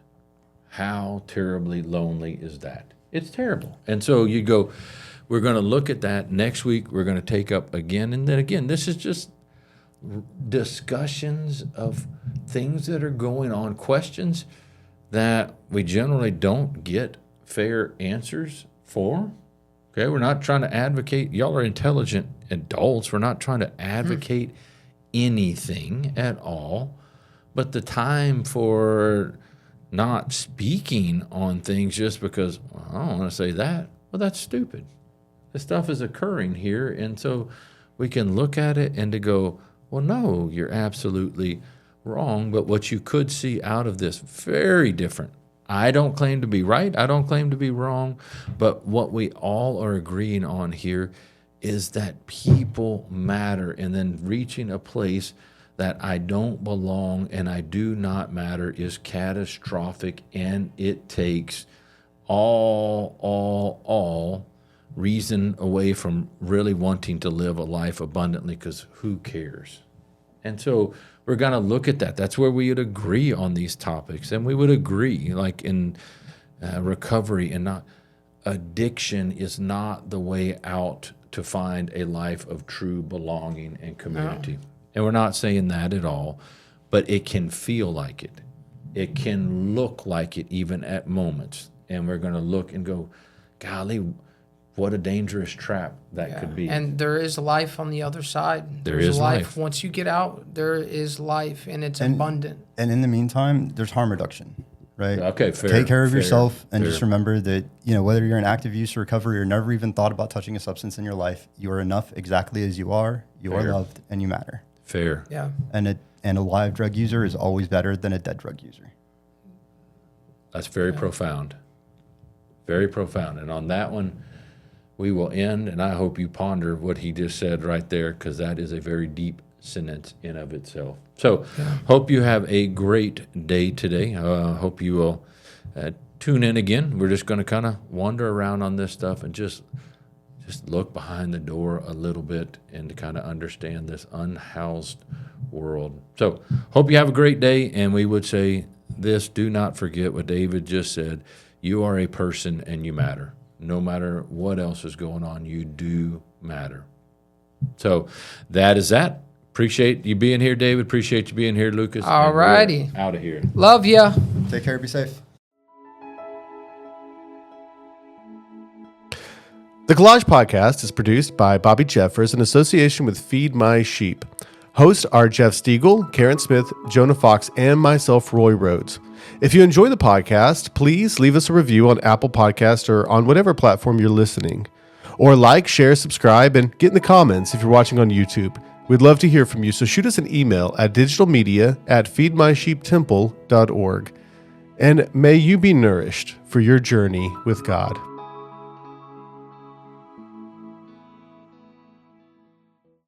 How terribly lonely is that? It's terrible. And so you go, we're going to look at that next week. We're going to take up again. And then again, this is just discussions of things that are going on, questions that we generally don't get fair answers for. Okay, we're not trying to advocate. Y'all are intelligent adults. We're not trying to advocate anything at all. But the time for not speaking on things just because, well, I don't want to say that, well, that's stupid. This stuff is occurring here. And so we can look at it and to go, well, no, you're absolutely wrong. But what you could see out of this, very different. I don't claim to be right. I don't claim to be wrong. But what we all are agreeing on here is that people matter, and then reaching a place that I don't belong and I do not matter is catastrophic, and it takes all reason away from really wanting to live a life abundantly, because who cares? And so we're going to look at that. That's where we would agree on these topics. And we would agree, like in recovery, and not addiction is not the way out to find a life of true belonging and community. No. And we're not saying that at all, but it can feel like it. It can look like it even at moments. And we're going to look and go, golly, what a dangerous trap that could be. And there is life on the other side. There's life. Once you get out, there is life, and it's abundant. And in the meantime, there's harm reduction, right? Okay, fair. Take care of yourself, and just remember that, whether you're in active use or recovery or never even thought about touching a substance in your life, you are enough exactly as you are. You are loved, and you matter. Fair. Yeah. And a live drug user is always better than a dead drug user. That's very profound. Very profound. And on that one, we will end, and I hope you ponder what he just said right there, because that is a very deep sentence in of itself. So hope you have a great day today. Hope you will tune in again. We're just going to kind of wander around on this stuff and just look behind the door a little bit and to kind of understand this unhoused world. So hope you have a great day, and we would say this, do not forget what David just said. You are a person and you matter. No matter what else is going on, you do matter. So that is that. Appreciate you being here, David. Appreciate you being here, Lucas. All righty. Out of here. Love ya. Take care. Be safe. The Collage Podcast is produced by Bobby Jeffers in association with Feed My Sheep. Hosts are Jeff Stiegel, Karen Smith, Jonah Fox, and myself, Roy Rhodes. If you enjoy the podcast, please leave us a review on Apple Podcasts or on whatever platform you're listening. Or like, share, subscribe, and get in the comments if you're watching on YouTube. We'd love to hear from you, so shoot us an email at digitalmedia@feedmysheeptemple.org. And may you be nourished for your journey with God.